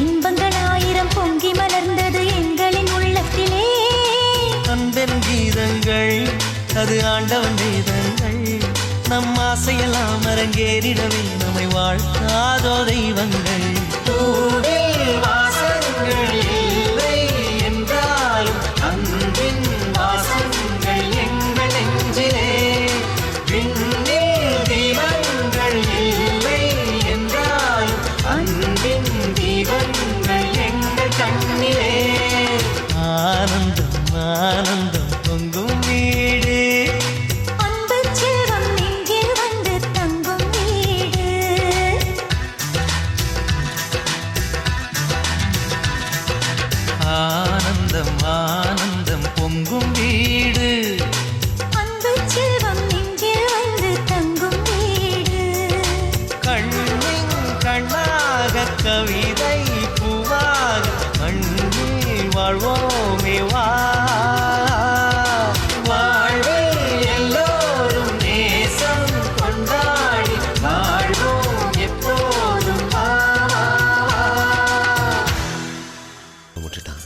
இன்பங்கள் ஆயிரம் பொங்கி மலர்ந்தது எங்களின் உள்ளத்திலே அன்பென் கீதங்கள் அது ஆண்டவன் வேதங்கள் நம் ஆசையெல்லாம் அரங்கேறிடவே நம்மை வாழ்த்தாதோ தெய்வங்கள் பூவில் வாசங்கள் இல்லை என்றாலும் அன்பின் வாசங்கள் எங்கள் நெஞ்சிலே விண்ணில் தீபங்கள் இல்லை என்றாலும் அன்பின் தீபங்கள் எங்கள் கண்ணிலே ஆனந்தம் ஆனந்தம் பொங்கும் வீடு அன்பு செல்வம் நெஞ்சில் வந்து தங்கும் வீடு ஆனந்தம் ஆனந்தம் பொங்கும் வீடு அன்பு செல்வம் நெஞ்சில் வந்து தங்கும் வீடு கண்ணின் கண்ணாக கவிதை பூவாக மண்ணில் வாழ்வோமே வா வாழ்வில் எல்லோரும் நேசம் கொண்டாடி வாழ்வோம் எப்போதும் வா விட்டுட்டான்.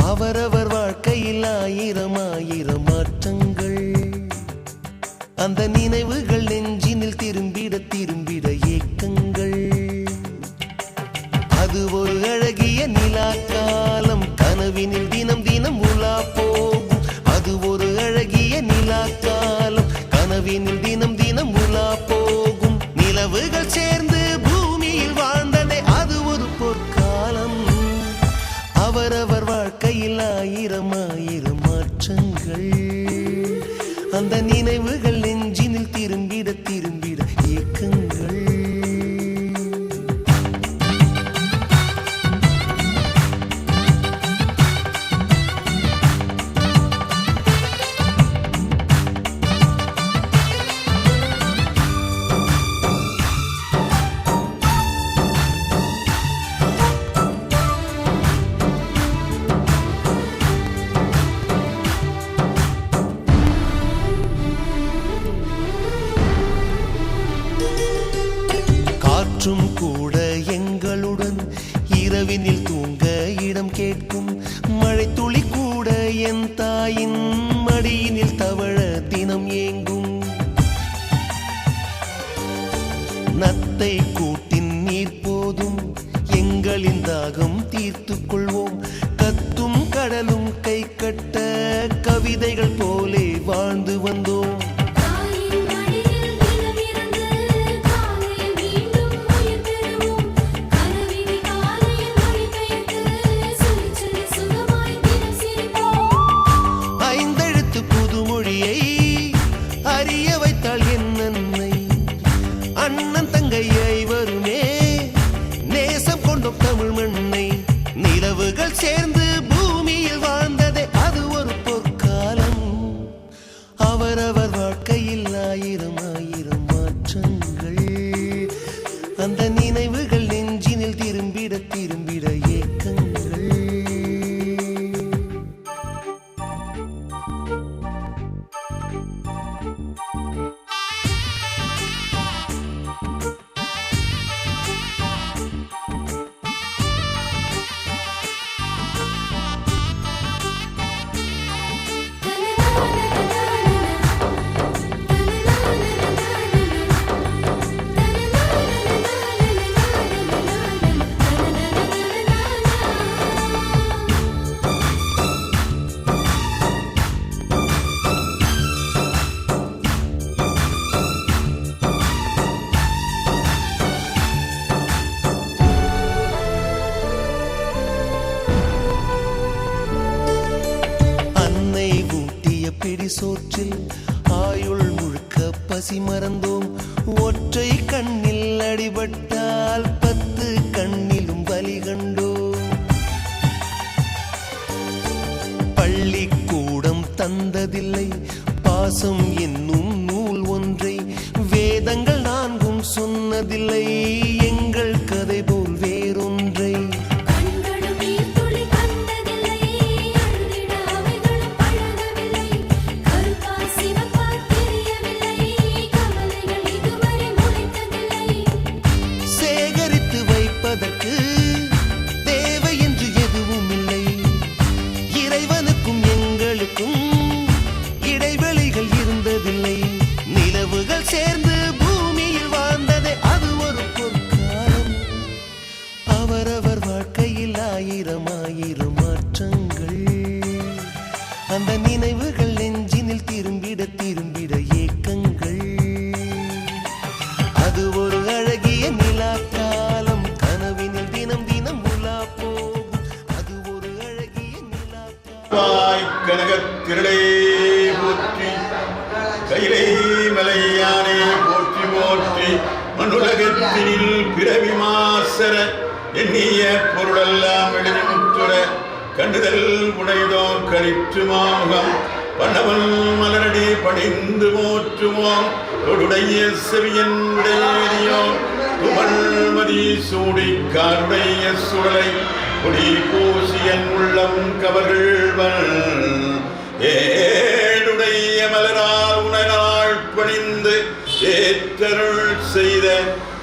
அவரவர் வாழ்க்கையில் ஆயிரம் ஆயிரம் மாற்றங்கள் அந்த நினைவுகள் நெஞ்சினில் திரும்பிட திரும்பிட ஏக்கங்கள் அது ஒரு அழகிய நிலாக்காலம் கனவினில் தினம் தினம் உலா போகும் அது ஒரு அழகிய நிலாக்காலம் கனவினில் தினம் தினம் உலா போகும் நிலவுகள் சேர்ந்து பூமியில் வாழ்ந்ததே அது ஒரு பொற்காலம் அவரவர் வாழ்க்கையில் ஆயிரம் ஆயிரம் மாற்றங்கள் அந்த நினைவுகள் நெஞ்சினில் திரும்பிட திரும்பிட ஏக்கங்கள் இரவினில் தூங்க இடம் கேட்கும் மழை துளி கூட என் தாயின் மடியினில் தவழ தினம் ஏங்கும். நத்தை கூட்டின் நீர் போதும் எங்களின் தாகம் தீர்த்துக் கொள்வோம். கத்தும் கடலும் கை கட்ட கவிதைகள் போலே வாழ்ந்து வந்தோம். ஐந்தெழுத்து புதுமொழியை அறிய வைத்தாள் என் அன்னை. அண்ணன் தங்கை ஐவருமே நேசம் கொண்டோம் தமிழ் மண்ணை. நிலவுகள் சேர்ந்து பூமியில் வாழ்ந்ததே அது ஒரு பொற்காலம். அவரவர் வாழ்க்கையில் ஆயிரம் ஆயிரம் மாற்றங்கள். அந்த நினைவுகள் நெஞ்சினில் திரும்பிட திரும்பிட ஏக்கங்கள். சோற்றில் ஆயுள் முழுக்க பசி மறந்தோம். ஒற்றை கண்ணில் அடிபட்டால் 10 கண்ணிலும் பலி கண்டோம். பள்ளிக்கூடம் தந்ததில்லை பாசம் என்னும் நூல் ஒன்றை. வேதங்கள் 4 சொன்னதில்லை எங்கள் கதை போல் வேறொன்றை. தேவை என்று எதுவும் இல்லை. இறைவனுக்கும் எங்களுக்கும் இடைவெளிகள் இருந்ததில்லை. நிலவுகள் சேர்ந்து பூமியில் வாழ்ந்ததே அது ஒரு பொற்காலம். அவரவர் வாழ்க்கையில் ஆயிரம் ஆயிரம் மாற்றங்கள். அந்த நினைவுகள் நெஞ்சினில் திரும்பிட திரும்பிட ஏக்கங்கள். அது ஒரு அழகிய நிலாக்காலம். கனவினில் தினம் தினம் உலா போகும். அது ஒரு அழகிய நிலாக்காலம். கனகத்திரளே போற்றி, கைலை மலையானே போற்றி போற்றி. மண்ணுலகத்தினில் பிறவி மாசர எண்ணிய பொருளெல்லாம் எழுதிமுற்றுற கண்டுதல் உடையதோ கழிற்று மாமுகம். பண்ணவன் மலரடி பணிந்து போற்றுவோம். தொடுடைய செவியன் விடையோ துமல்மதி சூடி காருடைய சுடலை குடி பூசியன் உள்ளம் கவர்கள். ஏடுடைய மலரால் உணரால் பணிந்து ஏற்றருள் செய்த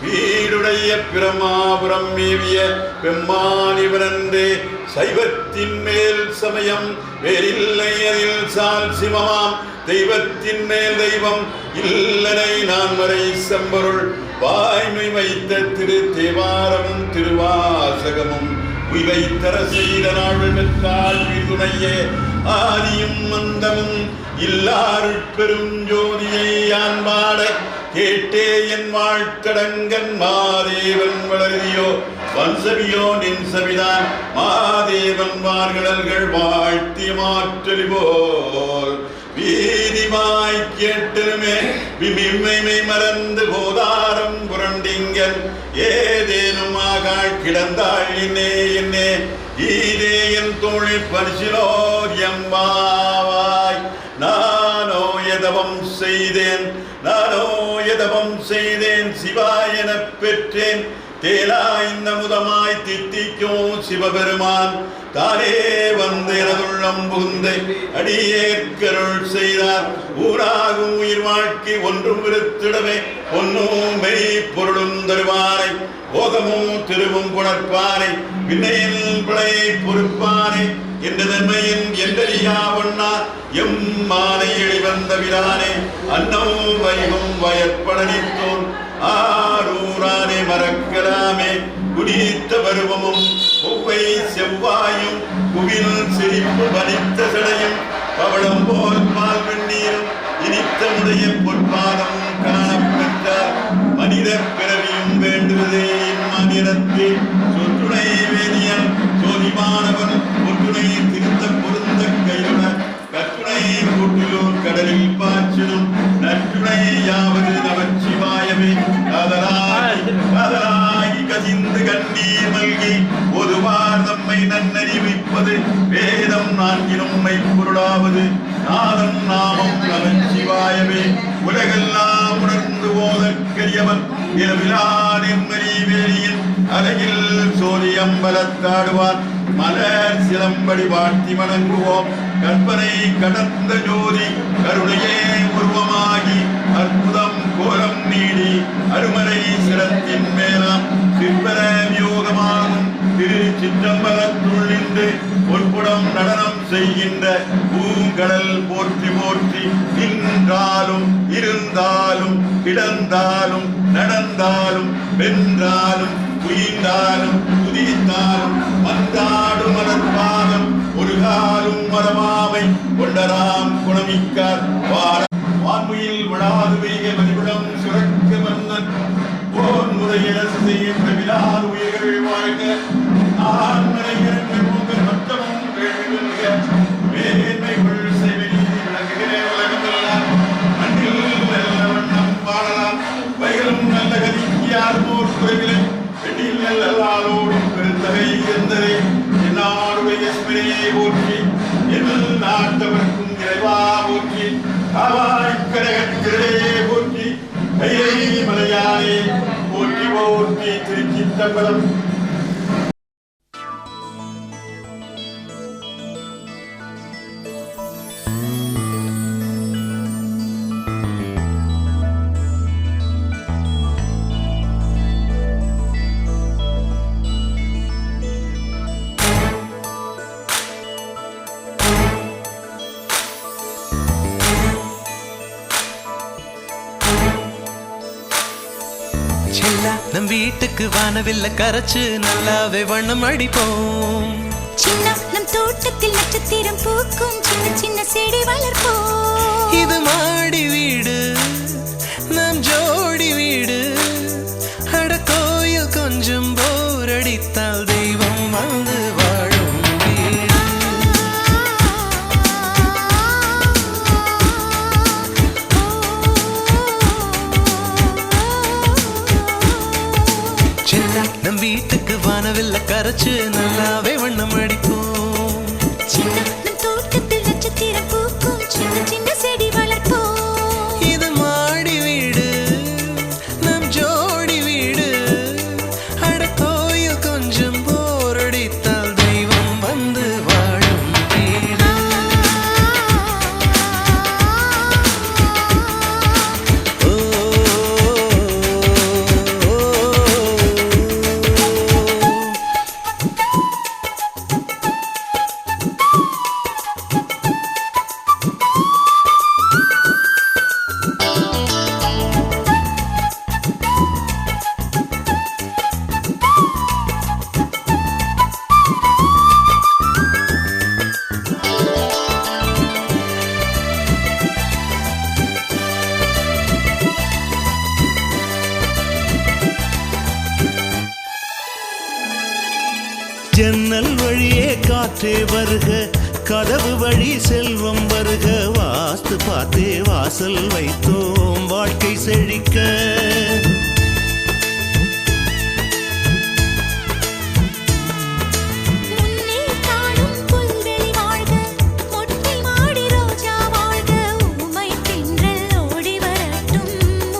வீடுடைய பிரமாபுரம் மேவிய பெம்மானிவரன்றே. சைவத்தின் மேல் சமயம் வேறில்லை அதில் சால் சிவமாம். தெய்வத்தின் மேல் தெய்வம் இல்லனை நான் வரை செம்பொருள். வாய்மை வைத்த திரு தேவாரமும் திருவாசகமும் உய்வை தர செய்த நாள் மெத்தாள் துணையே. ஆதியும் மந்தமும் இல்லாருள் பெரும் ஜோதியை யான் பாட கேட்டே என் வாழ்த்தடங்கன். மாதேவன் வளர்தியோ வன்சவியோ நின் சவிதான். மாதேவன் வார்கடல்கள் வாழ்த்திய மாற்றலி போல் வீதிமாய் கேட்டலுமே விமிம்மை மறந்து போதாரம் புரண்டிங்கன். ஏதேனும் ஆகாள் கிடந்தாள் என்னே என்னே ஈதே என் தோழில் பரிசிலோர் எம்பாவாய். நானோ எதவம் செய்தேன் நானோ எதவம் செய்தேன் சிவாயெனப் பெற்றேன். தேலாய்ந்த முதமாய் தித்திக்கும் சிவபெருமான் தானே வந்து எனதுள்ளம் புகுந்து அடியேற்கருள் செய்தார். ஊராகும் உயிர் வாழ்க்கை ஒன்றும் விருத்திடவே பொன்னும் மெய் பொருளும் தருவாரை போகமும் திருவும் புணர்ப்பானை விண்ணையில் பிழை பொறுப்பானை என்ற தன்மையின் எந்தறியா ஒன்னா எம் மானை எளிவந்த விரானே அன்னம் வைகும் வயற்படனித்தோன் ஆரூரானே மறக்கலாமே குடித்த பருவமும் ஒவ்வை செவ்வாயும் குவில் சிரிப்பு வலித்த சடையும் பவளம் போல் பால் வெந்நீரும் இனித்தமுடைய பொற்பாதமும் காணப்பெற்றார். மனித பிறவியும் வேண்டுவதே இம்மாநிலத்தே சொற்றுணை வேதியன் சோதிமானவன் ஒற்றுணை திருத்த பொருந்த கையுட கற்றுணை கூட்டிலூர் கடலில் பாய்ச்சிடும் நற்றுணை யாவது நமச்சிவாயமே காதலாகி கசிந்து கண்ணீர் மல்கி ஒதுவார் தம்மை நன்னறிவிப்பது வேதம் நான்கினும் மெய்ப்பொருளாவது நாதம் நாமம் நமச்சிவாயமே உலகெல்லாம் உணர்ந்து போதற்கரியவன் இரவிலா நிர்மலி வேலியின் அலையில் சோதி அம்பலத்தாடுவான் மலர் சிலம்படி வாழ்த்தி வணங்குவோம். கற்பனை கடந்த ஜோதி கருணையே உருவமாகி அற்புதம் கோலம் நீடி அருமறை சிரத்தின் மேலாம் சிற்பர வியோகமாகும் திரு சிற்றம்பலத்துள் நின்று பொற்புடம் நடனம் செய்கின்ற பூங்கடல் போற்றி போற்றி நின்றாலும் இருந்தாலும் கிடந்தாலும் நடந்தாலும் வென்றாலும் உயிர்ந்தாலும் உதித்தாலும் வந்தாடும் மலர்பாதம் ஒரு காலும் மரமாவை கொண்டராம் குணமிக்கார் வான்முயில் விழாது பெய்க மதிவிடம் சுரக்க மன்னன் போன் முறையில செய்கின்ற விழாது உயிர்கள் வாழ்க ஆண்மனைகள் உங்கள் மற்றமும் கேள்விக மேன்மைகள் செய்வெளி விளங்குகிற உலகமெல்லாம் மண்ணில் நல்ல வண்ணம் பாடலாம் வயலும் நல்ல கதிக்கியார் போர் குறைவிலை பெண்ணில் நல்லோடும் பெருந்தகை எந்தரை என்னாடுடைய ஸ்மிரையை போற்றி என் நாட்டவர்க்கும் இறைவா போற்றி காவாய்க்கரகத்திரையே போற்றி கையை மலையானே போற்றி போற்றி திருச்சிற்றம்பலம். நம் வீட்டுக்கு வானவில்ல கரைச்சு நல்லாவே வண்ணம் அடிப்போம். சின்ன நம் தோட்டத்தில் நட்சத்திரம் பூக்கும் சின்ன சின்ன செடி வளர்ப்போம். இது மாடி வீடு நம் ஜோடி வீடு அட கோயில் கொஞ்சம் போர் அடித்தால் தெய்வம் வந்து வாழும் வீடு. நம் வீட்டுக்கு வானவில்ல கரைச்சு நல்லாவே வண்ணம் அடிப்போம். சின்ன நம் தோட்டத்தில் நட்சத்திரம் பூக்கும் சின்ன சின்ன செடி வளர்ப்போம். இது மாடி வீடு நம் ஜோடி வீடு அட கோயில் கொஞ்சம் போர் அடித்தால் தெய்வம் வந்து வாழும் வீடு. ஜன்னல் வழியே காற்றே வருக கதவு வழி செல்வம் வருக வாஸ்து பார்த்தே வாசல் வைத்தோம் வாழ்க்கை செழிக்க. முன்னே காணும் புல்வெளி வாழ்க மொட்டை மாடி ரோஜா வாழ்க ஊமை தென்றல் ஓடி வரட்டும்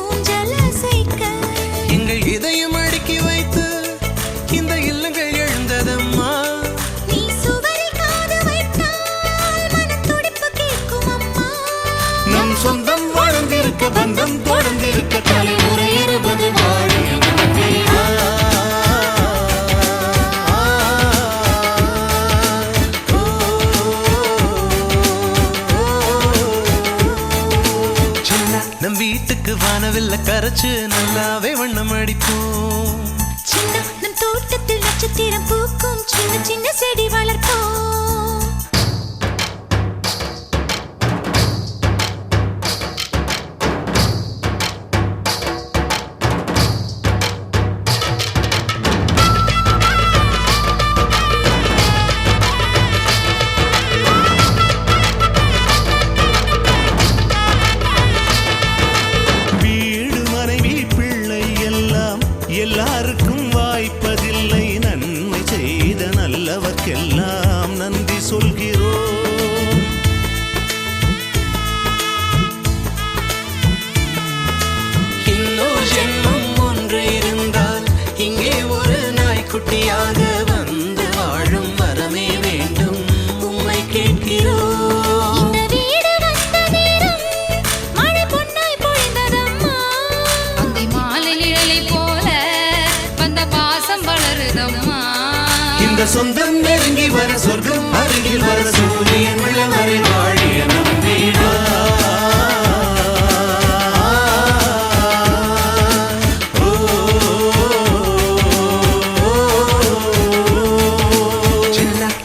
ஊஞ்சல் அசைக்க. எங்கள் இதயம் அடுக்கி வைத்து பந்தம் தொடர்ந்திருக்க தலைமுறை 20 வாழிய நம்பி நம் வீட்டுக்கு வானவில்ல கரைச்சு நல்லாவே வண்ணம் அடிப்போம். சின்ன நம் தோட்டத்தில் நட்சத்திரம் பூக்கும் சின்ன சின்ன செடி வளர்ப்போம். எல்லாருக்கும் வாய்ப்பதில்லை நன்மை செய்த நல்லவர்க்கெல்லாம் நன்றி சொல்கிறோம். இன்னொரு ஜென்மம் ஒன்று இருந்தால் இங்கே ஒரு நாய்க்குட்டியாக வந்து வாழும் வரமே வேண்டும் உம்மை கேட்கிறோம். இந்த சொந்தம் நெருங்கி வர சொர்க்கம் அருகில் வர சூரியன் வரை வாழிய நம்பிடா.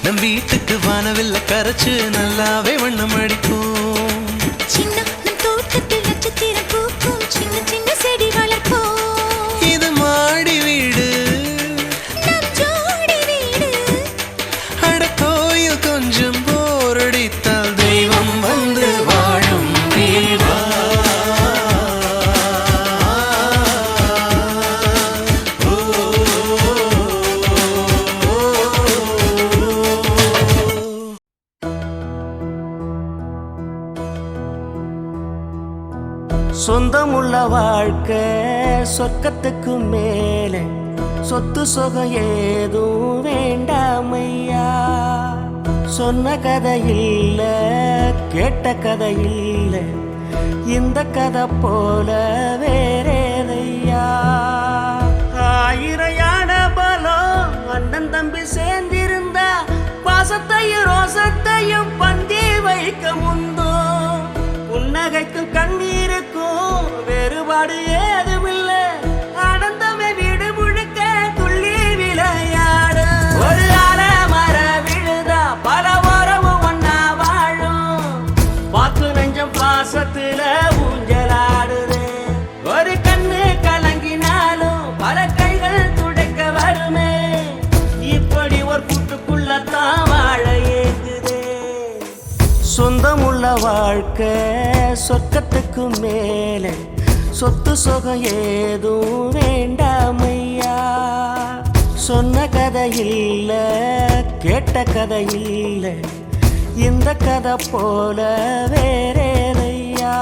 நம் வீட்டுக்கு வானவில்ல கரைச்சு நல்லாவே வண்ணம் அடிப்போம். சின்ன நம் தோட்டத்தில் நட்சத்திரம் பூக்கும் சின்ன சின்ன செடி வளர்ப்போம். இது மாடி வீடு கொஞ்சம் போரடித்தால் தெய்வம் வந்து வாழும் வீடா. சொந்தமுள்ள வாழ்க்கை சொர்க்கத்துக்கு மேலே சொத்து சொகம் ஏதும் வேண்டாமையா. சொன்ன கதை இல்ல கேட்ட கதை இல்ல இந்த கதை போல வேறேதையா. 1000 யானை பலம் அண்ணன் தம்பி சேர்ந்திருந்தா பாசத்தையும் ரோசத்தையும் பந்தி வைக்க முந்தோ. புன்னகைக்கும் கண்ணீருக்கும் வேறுபாடு ஏதுமில்லை. ஆனந்தமே வீடு முழுக்க துள்ளி விளையாடு. ஒரு மர விழுதா பல உறவும் ஒன்னா வாழும். பாத்து நெஞ்சம் பாசத்துல ஊஞ்சலாடுது. ஒரு கண்ணு கலங்கினாலும் பல கைகள் துடைக்க வருமே. இப்படி ஒரு கூட்டுக்குள்ளத்தான் வாழ ஏங்குது. சொந்தமுள்ள வாழ்க்கை சொர்க்கத்துக்கு மேலே சொத்து சொகம் ஏதும் வேண்டாமையா. சொன்ன கதை இல்ல கேட்ட கதை இல்ல இந்த கதை போல வேறேதையா.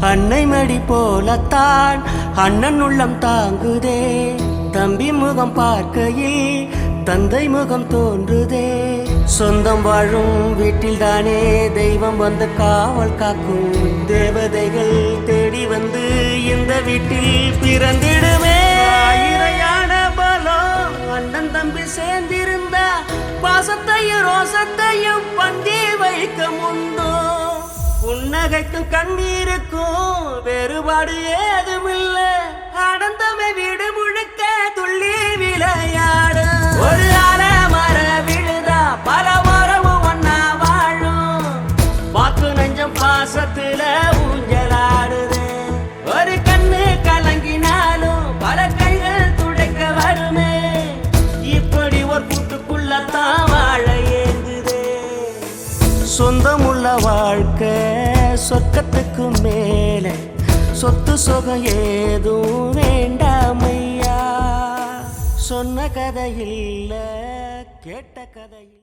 அன்னை மடி போலத்தான் அண்ணன் உள்ளம் தாங்குதே. தம்பி முகம் பார்க்கையில் தந்தை முகம் தோன்றுதே. சொந்தம் வாழும் வீட்டில் தானே தெய்வம் வந்து காவல் காக்கும். தேவதைகள் தேடி வந்து இந்த வீட்டில் பிறந்திடுமே. 1000 யானை பலம் அண்ணன் தம்பி சேர்ந்திருந்தா பாசத்தையும் ரோசத்தையும் பந்தி வைக்க முந்தோ. புன்னகைக்கும் கண்ணீருக்கும் வேறுபாடு ஏதுமில்லை. ஆனந்தமே வீடு முழுக்க துள்ளி விளையாடு. ஒரு மர விழுதா பல உறவும் ஒன்னா வாழும். பாத்து நெஞ்சம் பாசத்துல ஊஞ்சலாடுது. ஒரு கண்ணு கலங்கினாலும் பல கைகள் துடைக்க வருமே. இப்படி ஒரு கூட்டுக்குள்ளத்தான் வாழ ஏங்குது. சொந்தமுள்ள வாழ்க்கை சொர்க்கத்துக்கு மேலே சொத்து சொகம் ஏதும் வேண்டாமையா. சொன்ன கதையில் கேட்ட கதையில்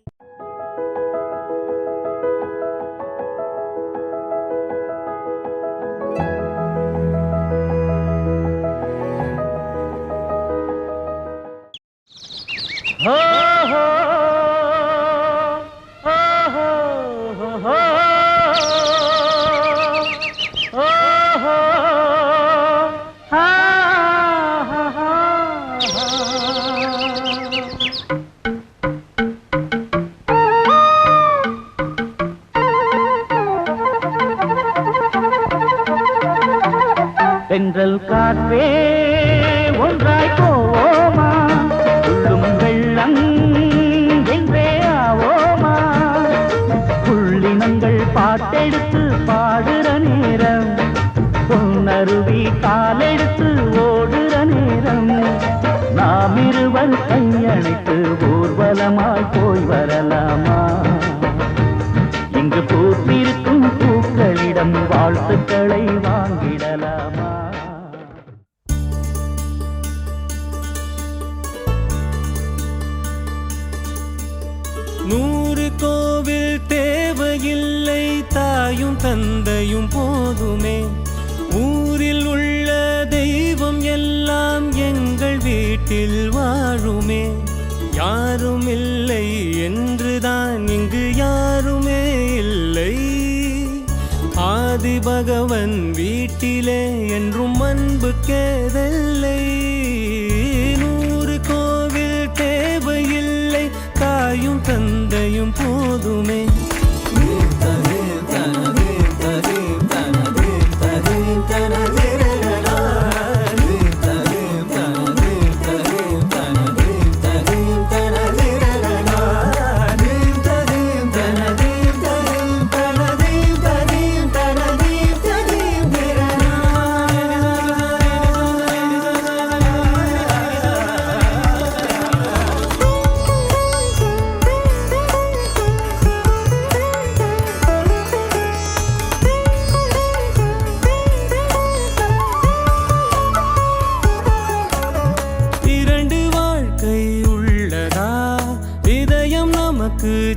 தென்றல் காற்றே ஒன்றாய் போவோமா உள்ளும் வெள்ளம் என்றே ஆவோமா புள்ளினங்கள் பாட்டெடுத்து பாடுற நேரம் பொன்னருவி காலெடுத்து ஓடுற நேரம் நாம் இருவர் கையணைத்து ஊர்வலமாய் போய் வரலாமா இங்கு பூத்திருக்கும் பூக்களிடம் வாழ்த்துக்களை வாங்கிடலாமா நூறு கோவில் தேவையில்லை தாயும் தந்தையும் போதுமே ஊரில் உள்ள தெய்வம் எல்லாம் எங்கள் வீட்டில் வாழுமே யாரும் இல்லை என்றுதான் இங்கு யாருமே இல்லை ஆதி பகவன் வீட்டிலே என்றும் அன்பு கேதல்லை நூறு கோவில் தேவையில்லை தாயும் தந்தையும் போதுமே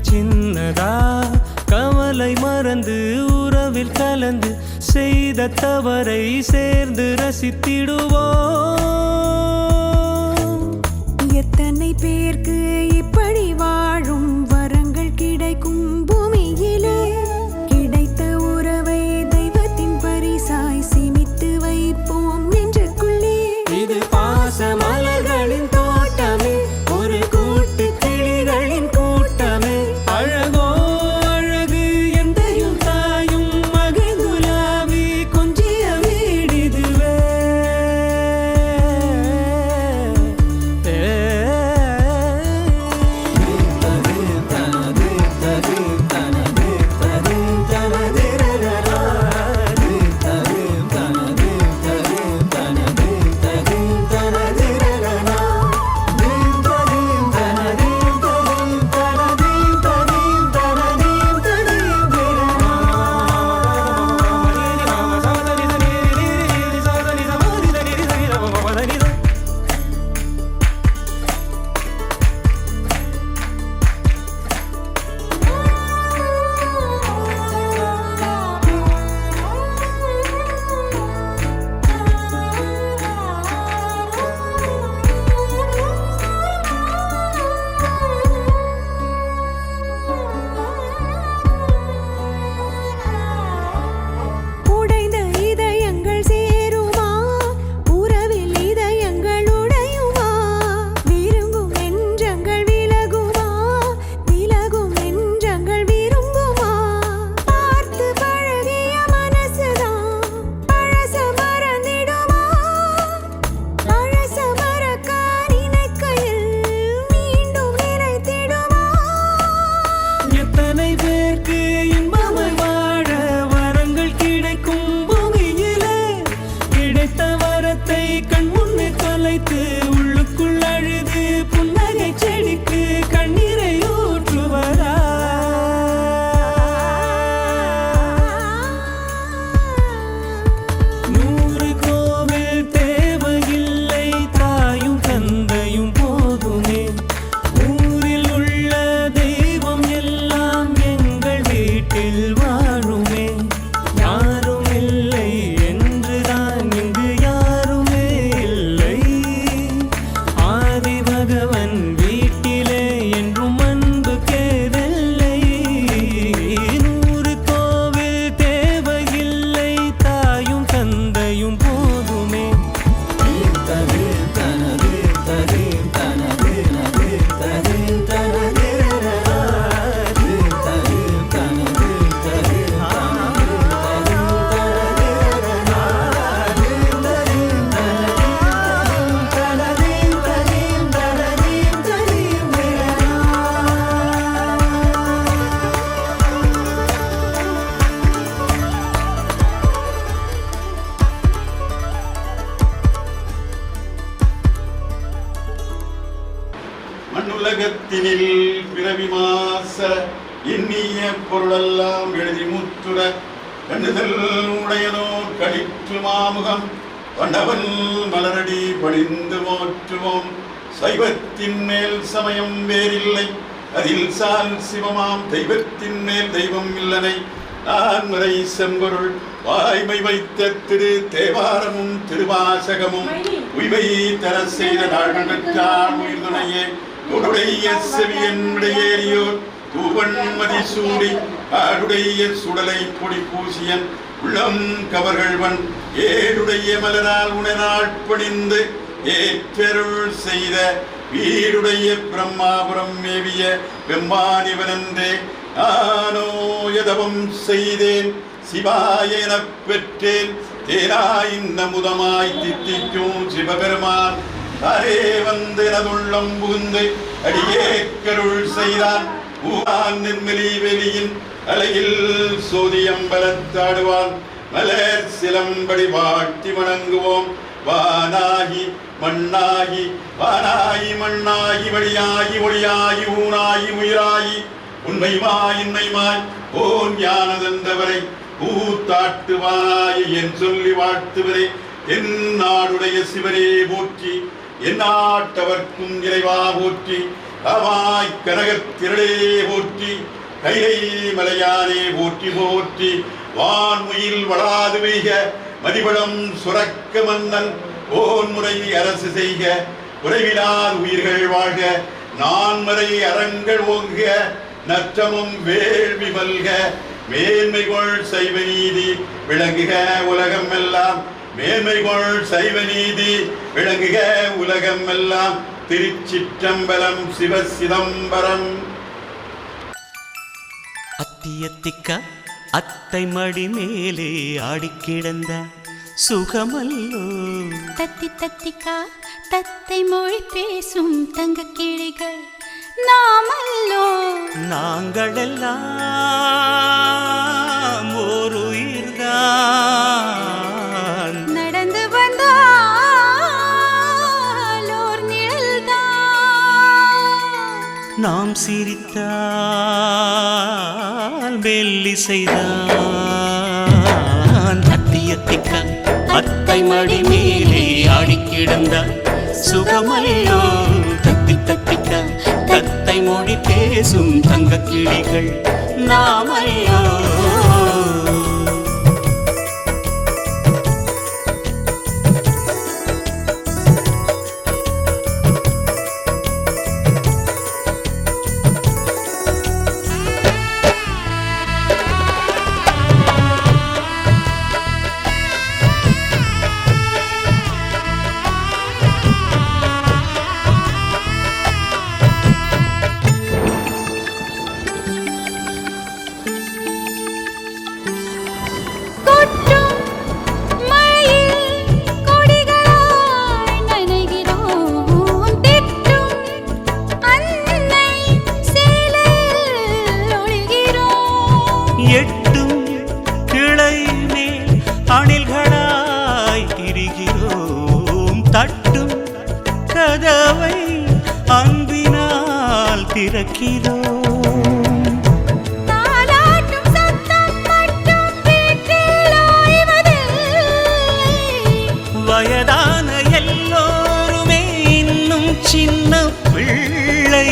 சின்னதா கவலை மறந்து உறவில் கலந்து செய்த தவறை சேர்ந்து ரசித்திடுவோம் எத்தனை பேருக்கு இப்படி வாழும் வரங்கள் கிடைக்கும் பூமியிலே கிடைத்த உறவை தெய்வத்தின் பரிசாய் சேமித்து வைப்போம் நெஞ்சுக்குள்ளே இது பாச மலர்களின் தோட்டமே ஒரு கூட்டு கிளிகளின் கூட்டமே அழகோ அழகு எந்தையும் தாயும் மகிழ்ந்துலாவி கொஞ்சிய வீடிதுவே அகத்தினில் பிறவி மாச எண்ணிய பொருளெல்லாம் எழுதி முத்துற கண்ணுதல் உடையனோர் கழிற்று மாமுகம் வண்டவன் மலரடி பணிந்து போற்றுவோம். சைவத்தின் மேல் சமயம் வேறில்லை, அதில் சால் சிவமாம் தெய்வத்தின் மேல் தெய்வம் இல்லனை. நான்முறை செம்பொருள் வாய்மை வைத்த திரு தேவாரமும் திருவாசகமும் உய்வை தர செய்த நாள்கண்டான் உயிர் துணையே உடைய செவியன் விடையேறியோர் தூவன் மதிசூடி ஆடுடைய சுடலை பொடி பூசியன் உள்ளம் கவர்கள்வன் ஏடுடைய மலரால் உணநாள் பணிந்து ஏற்றருள் செய்த வீடுடைய பிரம்மாபுரம் மேவிய வெம்மானிவனந்தே நானோ யதவம் செய்தேன் சிவாய எனப் பெற்றேன் தேனாய் நமுதமாய் தித்திக்கும் சிவபெருமான் தாரே வந்து எனதுள்ளம் புகுந்து அடியே கருள் செய்தான். ஊரான் நிர்மலி வெளியின் அலையில் சோதியம்பலத்தாடுவான் மலர் சிலம்படி வாழ்த்தி வணங்குவோம். வானாகி மண்ணாகி வானாகி மண்ணாகி வழியாகி ஒளியாகி ஊனாகி உயிராகி உண்மைமாய் இன்மைமாய் ஓன் ஞானதந்தவரை பூத்தாட்டுவானாய் என் சொல்லி வாழ்த்துவரே. என் நாடுடைய சிவரே போற்றி, என் நாட்டவர்க்கும் இறைவா போற்றி. காவாய் கனகத்திரளே போற்றி, கைலை மலையானே போற்றி போற்றி. வான்முயில் வளாது வைக மதிவளம் சுரக்க மன்னன் ஓன்முறை அரசு செய்க குறைவிலார் உயிர்கள் வாழ்க. நான்மறை அறங்கள் ஓங்க நற்றமும் வேள்வி மல்க. மேன்மைகொள் சைவ நீதி விளங்குக உலகம் எல்லாம். மேன்மைகொள் சைவ நீதி விளங்குக உலகம் எல்லாம். திருச்சிற்றம்பலம் சிவ சிதம்பரம். அத்தியத்திக்கா அத்தை மடி மேலே ஆடிக்கிடந்த சுகமல்லோ. தத்தி தத்திக்கா தத்தை மொழி பேசும் தங்க கிளிகள் நாமல்லோ. நாங்களெல்லாம் ஓர் உயிர்தான், நடந்து வந்தால் ஓர் நிழல்தான். நாம் சிரித்தால் மெல்லிசைதான். அத்தியத்திக்கா அத்தை மடி மேலே ஆடிக்கிடந்த சுகமல்லோ. தத்தி தத்திக்கா தத்தை மொழி பேசும் தங்க கிளிகள் நாமல்லோ. எட்டும் கிளை மேல் அணில்களாய் திரிகிறோம். தட்டும் கதவை அன்பினால் திறக்கிறோம். வயதான எல்லோருமே இன்னும் சின்ன பிள்ளை.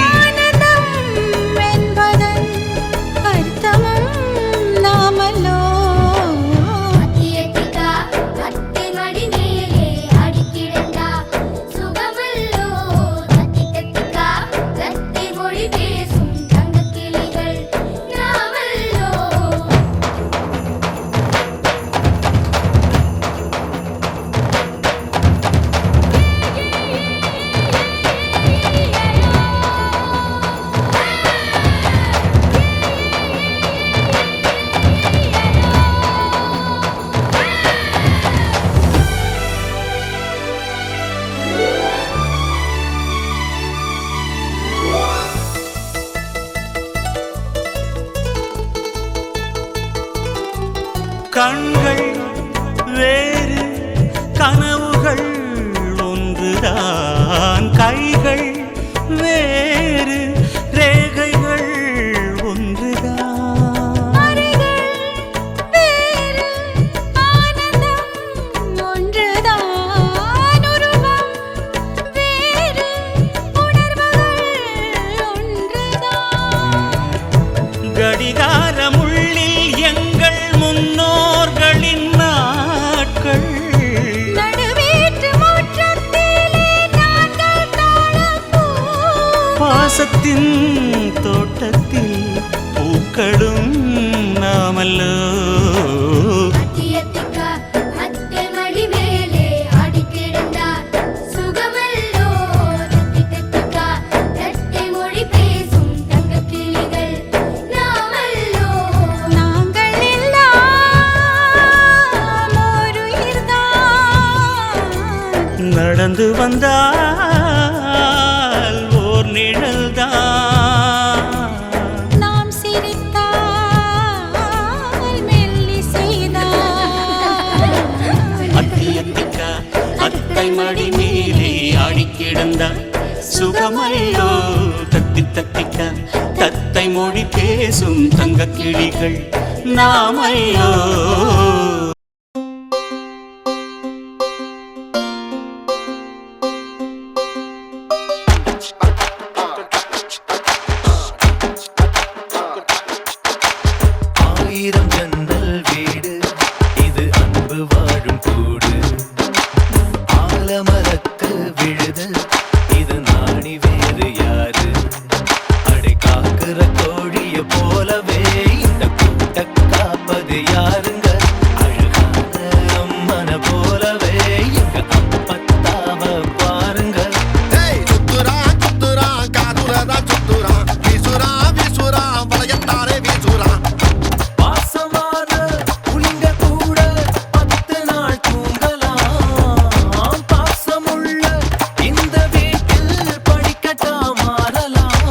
சுகமல்லோ தத்தி தத்திக்கா தத்தை மொழி பேசும் தங்க நடந்து வந்தால் ஓர் நிழல்தான். நாம் சிரித்தால் மெல்லிசைதான். அத்தி அத்திக்கா அத்தை மடி மேலே ஆடி கிடந்தார் சுகமல்லோ. தத்தி தத்திக்கா தத்தை மொழி பேசும் தங்க கிளிகள் நாமையோ. ஆயிரம் ஜன்னல் வீடு இது அன்பு வாழும் கூடு. ஆலமரத்து விழுது இது நாணி வேறு யாரு. அடை காக்குற கோழிய போலவே இந்த கூட்ட காப்பது யாருங்க. அழகான அம்மன போலவே எங்க அப்பத்தாவ பாருங்க. சுத்துரா சுத்துரா காதுரதா சுத்துரா வீசுரா வீசுரா வளையத்தாரே வீசுரா. பாசமான புலிங்க கூட 10 நாள் தூங்கலாம். பாசமுள்ள இந்த வீட்டில் படிக்கட்டா மாறலாம்.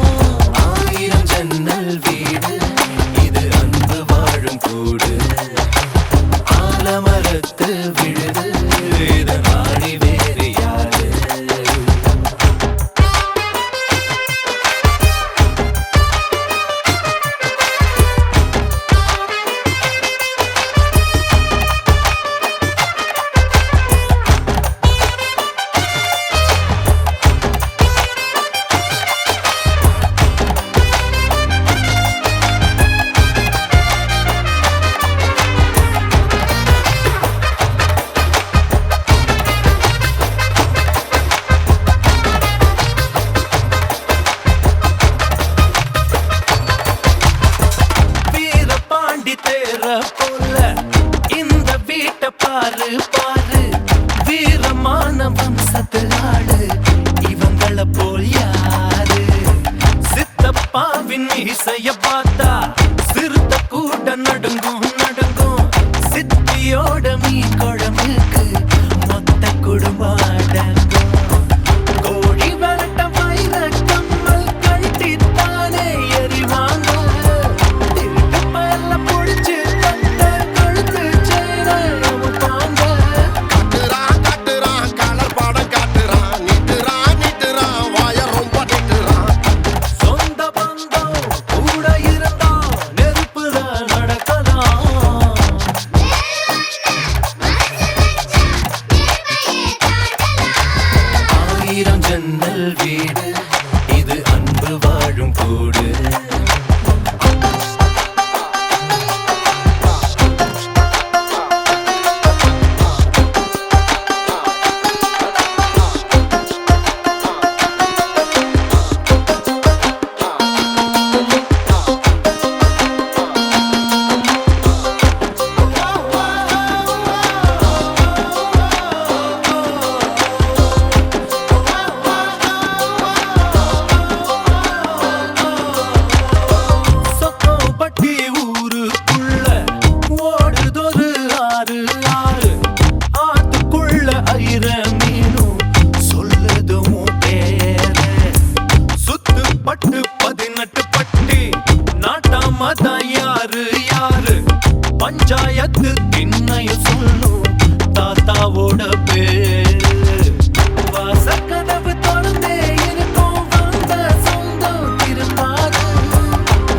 ஆயிரம் ஜன்னல் வீடு இது அன்பு வாழும் கூடு. ஆலமரத்து விழுது இது நாடி வேறு யாரு. வீரபாண்டி தேர போல இந்த வீட்டை பாரு பாரு. வீரமான வம்சத்து ஆளு இவங்கள போல் யாரு. சித்தப்பாவின் இசைய பார்த்தா சிறுத்த கூட நடுங்கும் நடுங்கும். சித்தியோட மீன் குழம்புக்கு மொத்த குடும்பம் அடங்கும். கோழி வரட்ட வயிற கம்மல் கழட்டித்தானே எறிவாங்க. திருட்டு பல்ல பொடிச்சு கட்ட கழுத்து சேர அமுப்பாங்க. காட்டுறா காட்டுறா கலர் படம் காட்டுறா நீட்டுறா நீட்டுறா வாய ரொம்ப நீட்டுறா. சொந்த பந்தம் கூட இருந்தா நெருப்புல நடக்கலாம். ஆயிரம் ஜன்னல் வீடு இது அன்பு வாழும் கூடு. சொக்கோப்பட்டி ஊருக்குள்ள ஓடுதொரு ஆறு ஆறு. ஆத்துக்குள்ள ஐர மீனும் சொல்லுதும் பேர. சுத்துப்பட்டு 18 பட்டி நாட்டாமதான் யாரு யாரு. பஞ்சாயத்து திண்ணையும் சொல்லும் தாத்தாவோட பேரு. வாசக்கதவு திறந்தே இருக்கும் வந்த சொந்தம் திரும்பாது.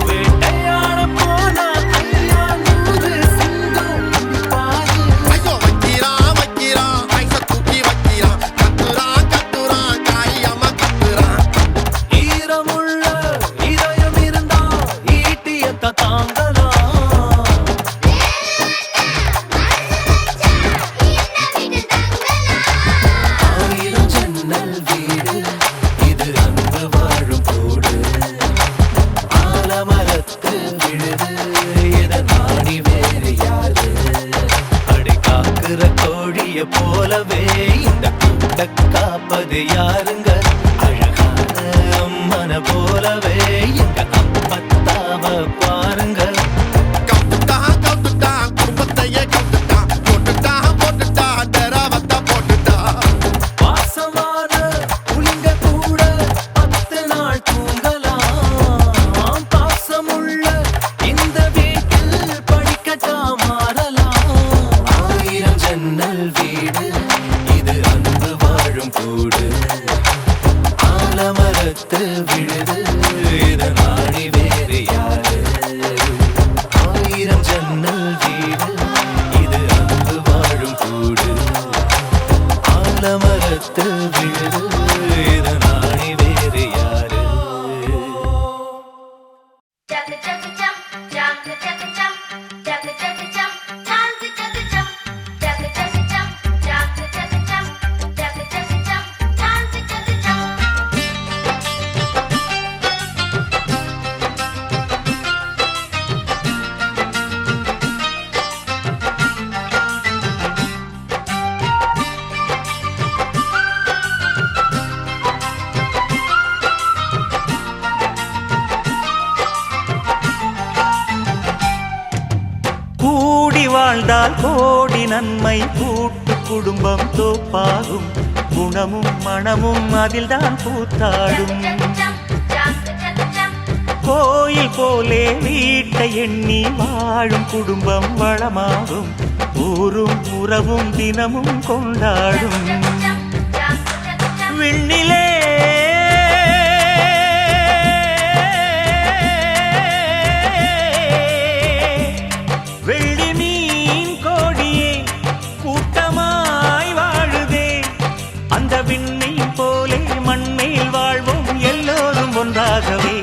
வேட்டையாட போனா ஐயா 100 சிங்கம் பாரு. ஐயோ வைக்கிறா வைக்கிறா ஐச தூக்கி வைக்கிறா. கத்துறா கத்துறா காரியமா கத்துறா. ஈரமுள்ள இதயம் இருந்தா ஈட்டியத்த தாங்கலாம். ஆயிரம் ஜன்னல் வீடு இது அன்பு வாழும் கூடு. ஆலமரத்து விழுது இத நாடி வேறு யாரு. அடை காக்குற கோழிய போலவே இந்த கூட்ட காப்பது யாருங்க. அழகான அம்மன போலவே எங்க அப்பத்தாவ பாருங்க. கவுத்துட்டா கவுத்துட்டா குடும்பத்தையே கவுத்துட்டா. போட்டுட்டா போட்டுட்டா டெராவத்தா போட்டுட்டா. பாசம் பார்த்து விழுது இத நாணி வேறு யாரு Chaka chaka jump, chaka chaka jump, chaka chaka jump, chaka chaka jump, chaka chaka jump, chaka chaka jump, chaka chaka jump, chaka chaka jump. கூடி வாழ்ந்தால் கோடி நன்மை கூட்டு குடும்பம் தோப்பாகும் குணமும் மனமும் அதில்தான் கூத்தாடும் கோயில் போலே வீட்டை எண்ணி வாழும் குடும்பம் வளமாகும் ஊரும் உறவும் தினமும் கொண்டாடும் விண்ணிலே வெள்ளி மீன் கோடியே கூட்டமாய் வாழுதே அந்த விண்மீன் போலே மண்மேல் வாழ்வோம் எல்லோரும் ஒன்றாகவே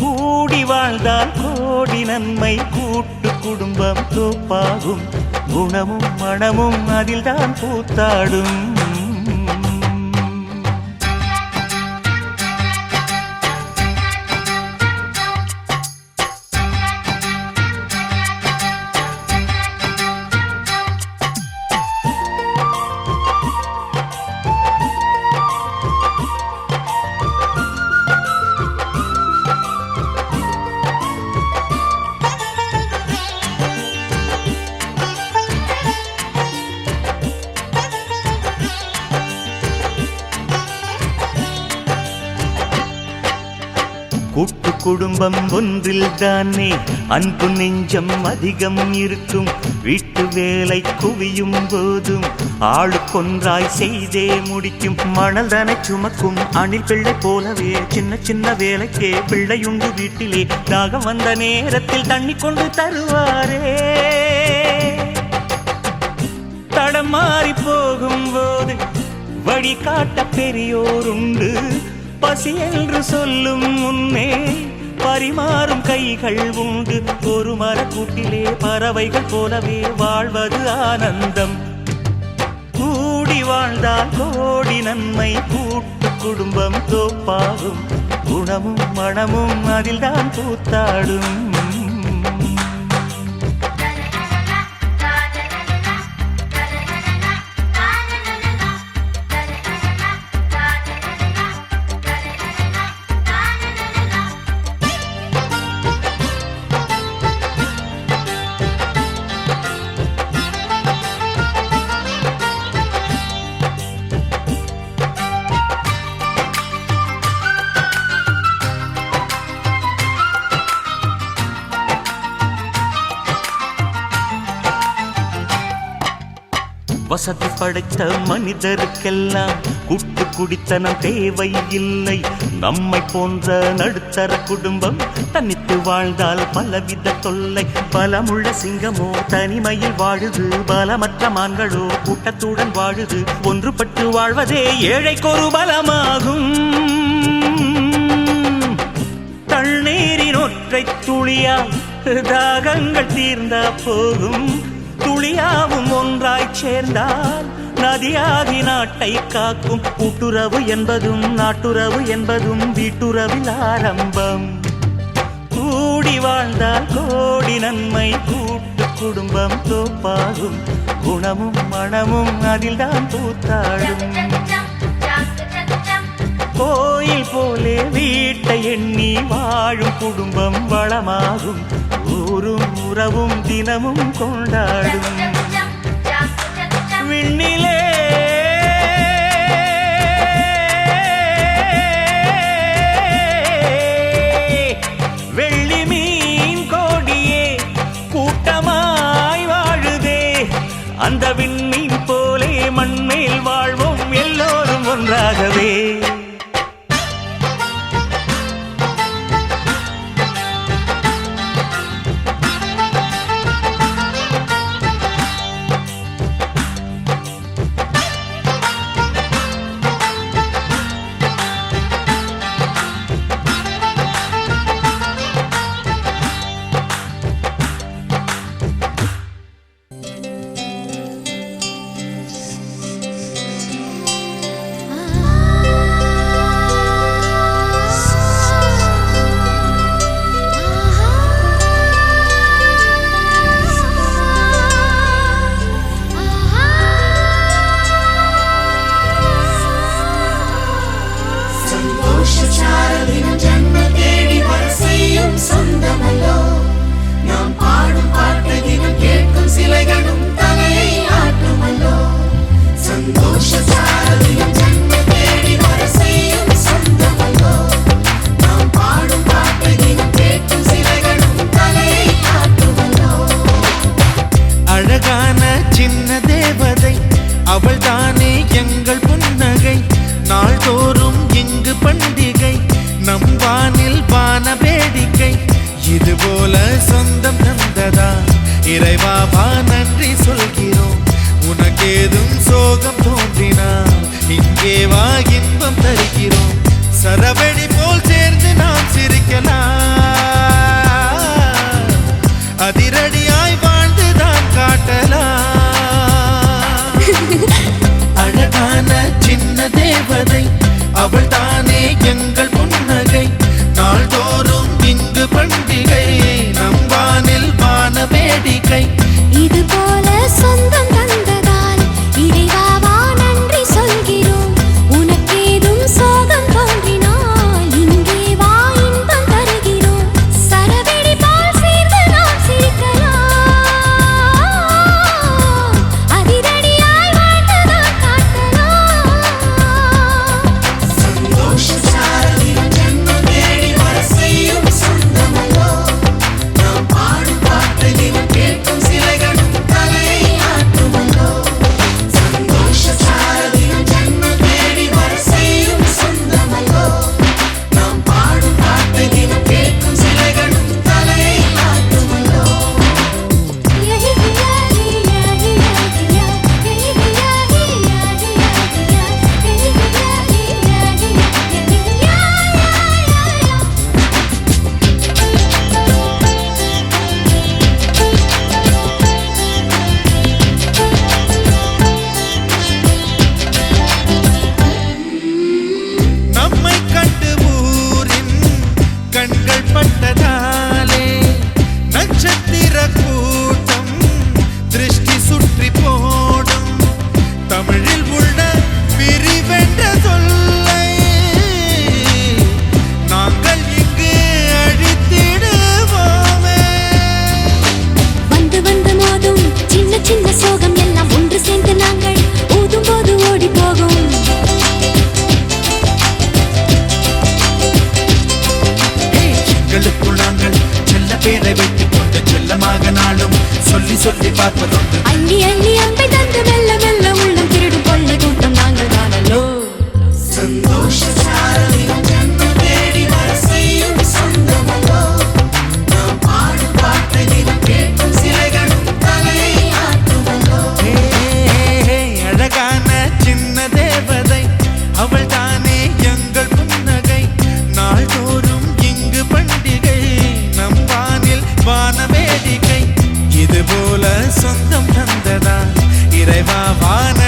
கூடி வாழ்ந்தால் கோடி நன்மை கூட்டு குடும்பம் தோப்பாகும் குணமும் மனமும் அதில்தான் கூத்தாடும் கூட்டு குடும்பம் ஒன்றில் தானே அன்பு நெஞ்சம் அதிகம் இருக்கும் வீட்டு வேலை குவியும் போதும் ஆளுக்கொன்றாய் செய்தே முடிக்கும் மணல் தானே சுமக்கும் அணில் பிள்ளை போலவே சின்ன சின்ன வேலைக்கே பிள்ளையுண்டு வீட்டிலே தாகம் வந்த நேரத்தில் தண்ணி கொண்டு தருவாரே தடம் மாறி போகும்போது வழிகாட்ட பெரியோருண்டு பசி என்று சொல்லும் முன்னே பரிமாறும் கைகள் உண்டு ஒரு மரக்கூட்டிலே பறவைகள் போலவே வாழ்வது ஆனந்தம் கூடி வாழ்ந்தால் கோடி நன்மை கூட்டு குடும்பம் தோப்பாகும் குணமும் மனமும் அதில்தான் கூத்தாடும் வசதி படைத்த மனிதருக்கெல்லாம் கூட்டு குடித்தனம் தேவை இல்லை நம்மை போன்ற நடுத்தர குடும்பம் தனித்து வாழ்ந்தால் பலவித தொல்லை பலமுள்ள சிங்கமோ தனிமையில் வாழுது பலமற்ற மான்களோ கூட்டத்துடன் வாழுது ஒன்றுபட்டு வாழ்வதே ஏழைக்கொரு பலமாகும் தண்ணீரின் ஒற்றை துளியால் தாகங்கள் தீர்ந்தா போகும் துளியாவும் ஒன்றாய் சேர்ந்தால் நதியாகி நாட்டை காக்கும் கூட்டுறவு என்பதும் நாட்டுறவு என்பதும் வீட்டுறவில் ஆரம்பம் கூடி வாழ்ந்தால் கோடி நன்மை கூட்டு குடும்பம் தோப்பாகும் குணமும் மனமும் அதில்தான் கூத்தாடும் கோயில் போலே வீட்டை எண்ணி வாழும் குடும்பம் வளமாகும் ஊரும் உறவும் தினமும் கொண்டாடும் விண்ணிலே வெள்ளி மீன் கோடியே கூட்டமாய் வாழுதே அந்த விண்மீன் போலே மண்மேல் வாழ்வோம் எல்லோரும் ஒன்றாகவே அவள் தானே எங்கள் புன்னகை நாள்தோறும் இங்கு பண்டிகை நம் வானில் வான வேடிக்கை இதுபோல சொந்தம் தந்ததா இறைவாவா நன்றி சொல்கிறோம் உனக்கேதும் சோகம் தோன்றினால் இங்கே வா இன்பம் தருகிறோம் சரவெடி போல் சேர்ந்து நாம் சிரிக்கலாம் அதிரடியாய் வாழ்ந்துதான் காட்டலாம் அழகான சின்ன தேவதை அவள் தானே எங்கள் புன்னகை நாள்தோறும் இங்கு பண்டிகை நம் வானில் வான வேடிக்கை இது போல சொந்தம் தந்ததால் இறைவாவா நன்றி சொல்கிறோம் உனக்கேதும் சோகம் தோன்றினால் இங்கே வா இன்பம் தருகிறோம் சரவெடி போல் சேர்ந்து நாம் சிரிக்கலாம் அதிரடியாய் வாழ்ந்துதான் காட்டலாம் சந்தோஷ சாரதின் ஜன்மம் தேடி வர செய்யும் சொந்தமல்லோ நாம் பாடும் பாட்டு தினம் கேட்கும் சிலைகளும் தலையை ஆட்டுமல்லோ சந்தோஷ சாரதின் ஜன்மம் தேடி வர செய்யும் சொந்தமல்லோ நாம் பாடும் பாட்டு தினம் கேட்கும் சிலைகளும் தலையை ஆட்டுமல்லோ நம்மை கண்டு ஊரின் கண்கள் பட்டதாலே நட்சத்திர கூட்டம் திருஷ்டி சுற்றி போடும் தமிழில் உள்ள பிரிவென்ற சொல்லை நாங்கள் இங்கு அழித்திடுவோமே வந்து வந்து மோதும் சின்ன சின்ன சோகம் எல்லாம் ஒன்று சேர்ந்து நாங்கள் ஊதும் போது ஓடி போகும் எங்களுக்குள் நாங்கள் செல்ல பேரை வைத்துக் கொண்டு செல்லமாக நாளும் சொல்லி சொல்லி பார்ப்பதுண்டு அள்ளி அள்ளி அம்பை தந்து மெல்ல மெல்ல உள்ளம் திருடும் கொள்ளை கூட்டம் நாங்கள் தானல்லோ சந்தோஷ சாரதின் ஜன்மம் தேடி வர செய்யும் சொந்தமல்லோ நாம் பாடும் பாட்டை தினம் கேட்கும் சிலைகளும் தலையை ஆட்டுமல்லோ அழகான சின்ன தேவதை அவள் தானே எங்கள் புன்னகை நாள்தோறும் இங்கு பண்டிகை நம் வானில் வான வேடிக்கை இது போல சொந்தம் தந்ததா இறைவா வான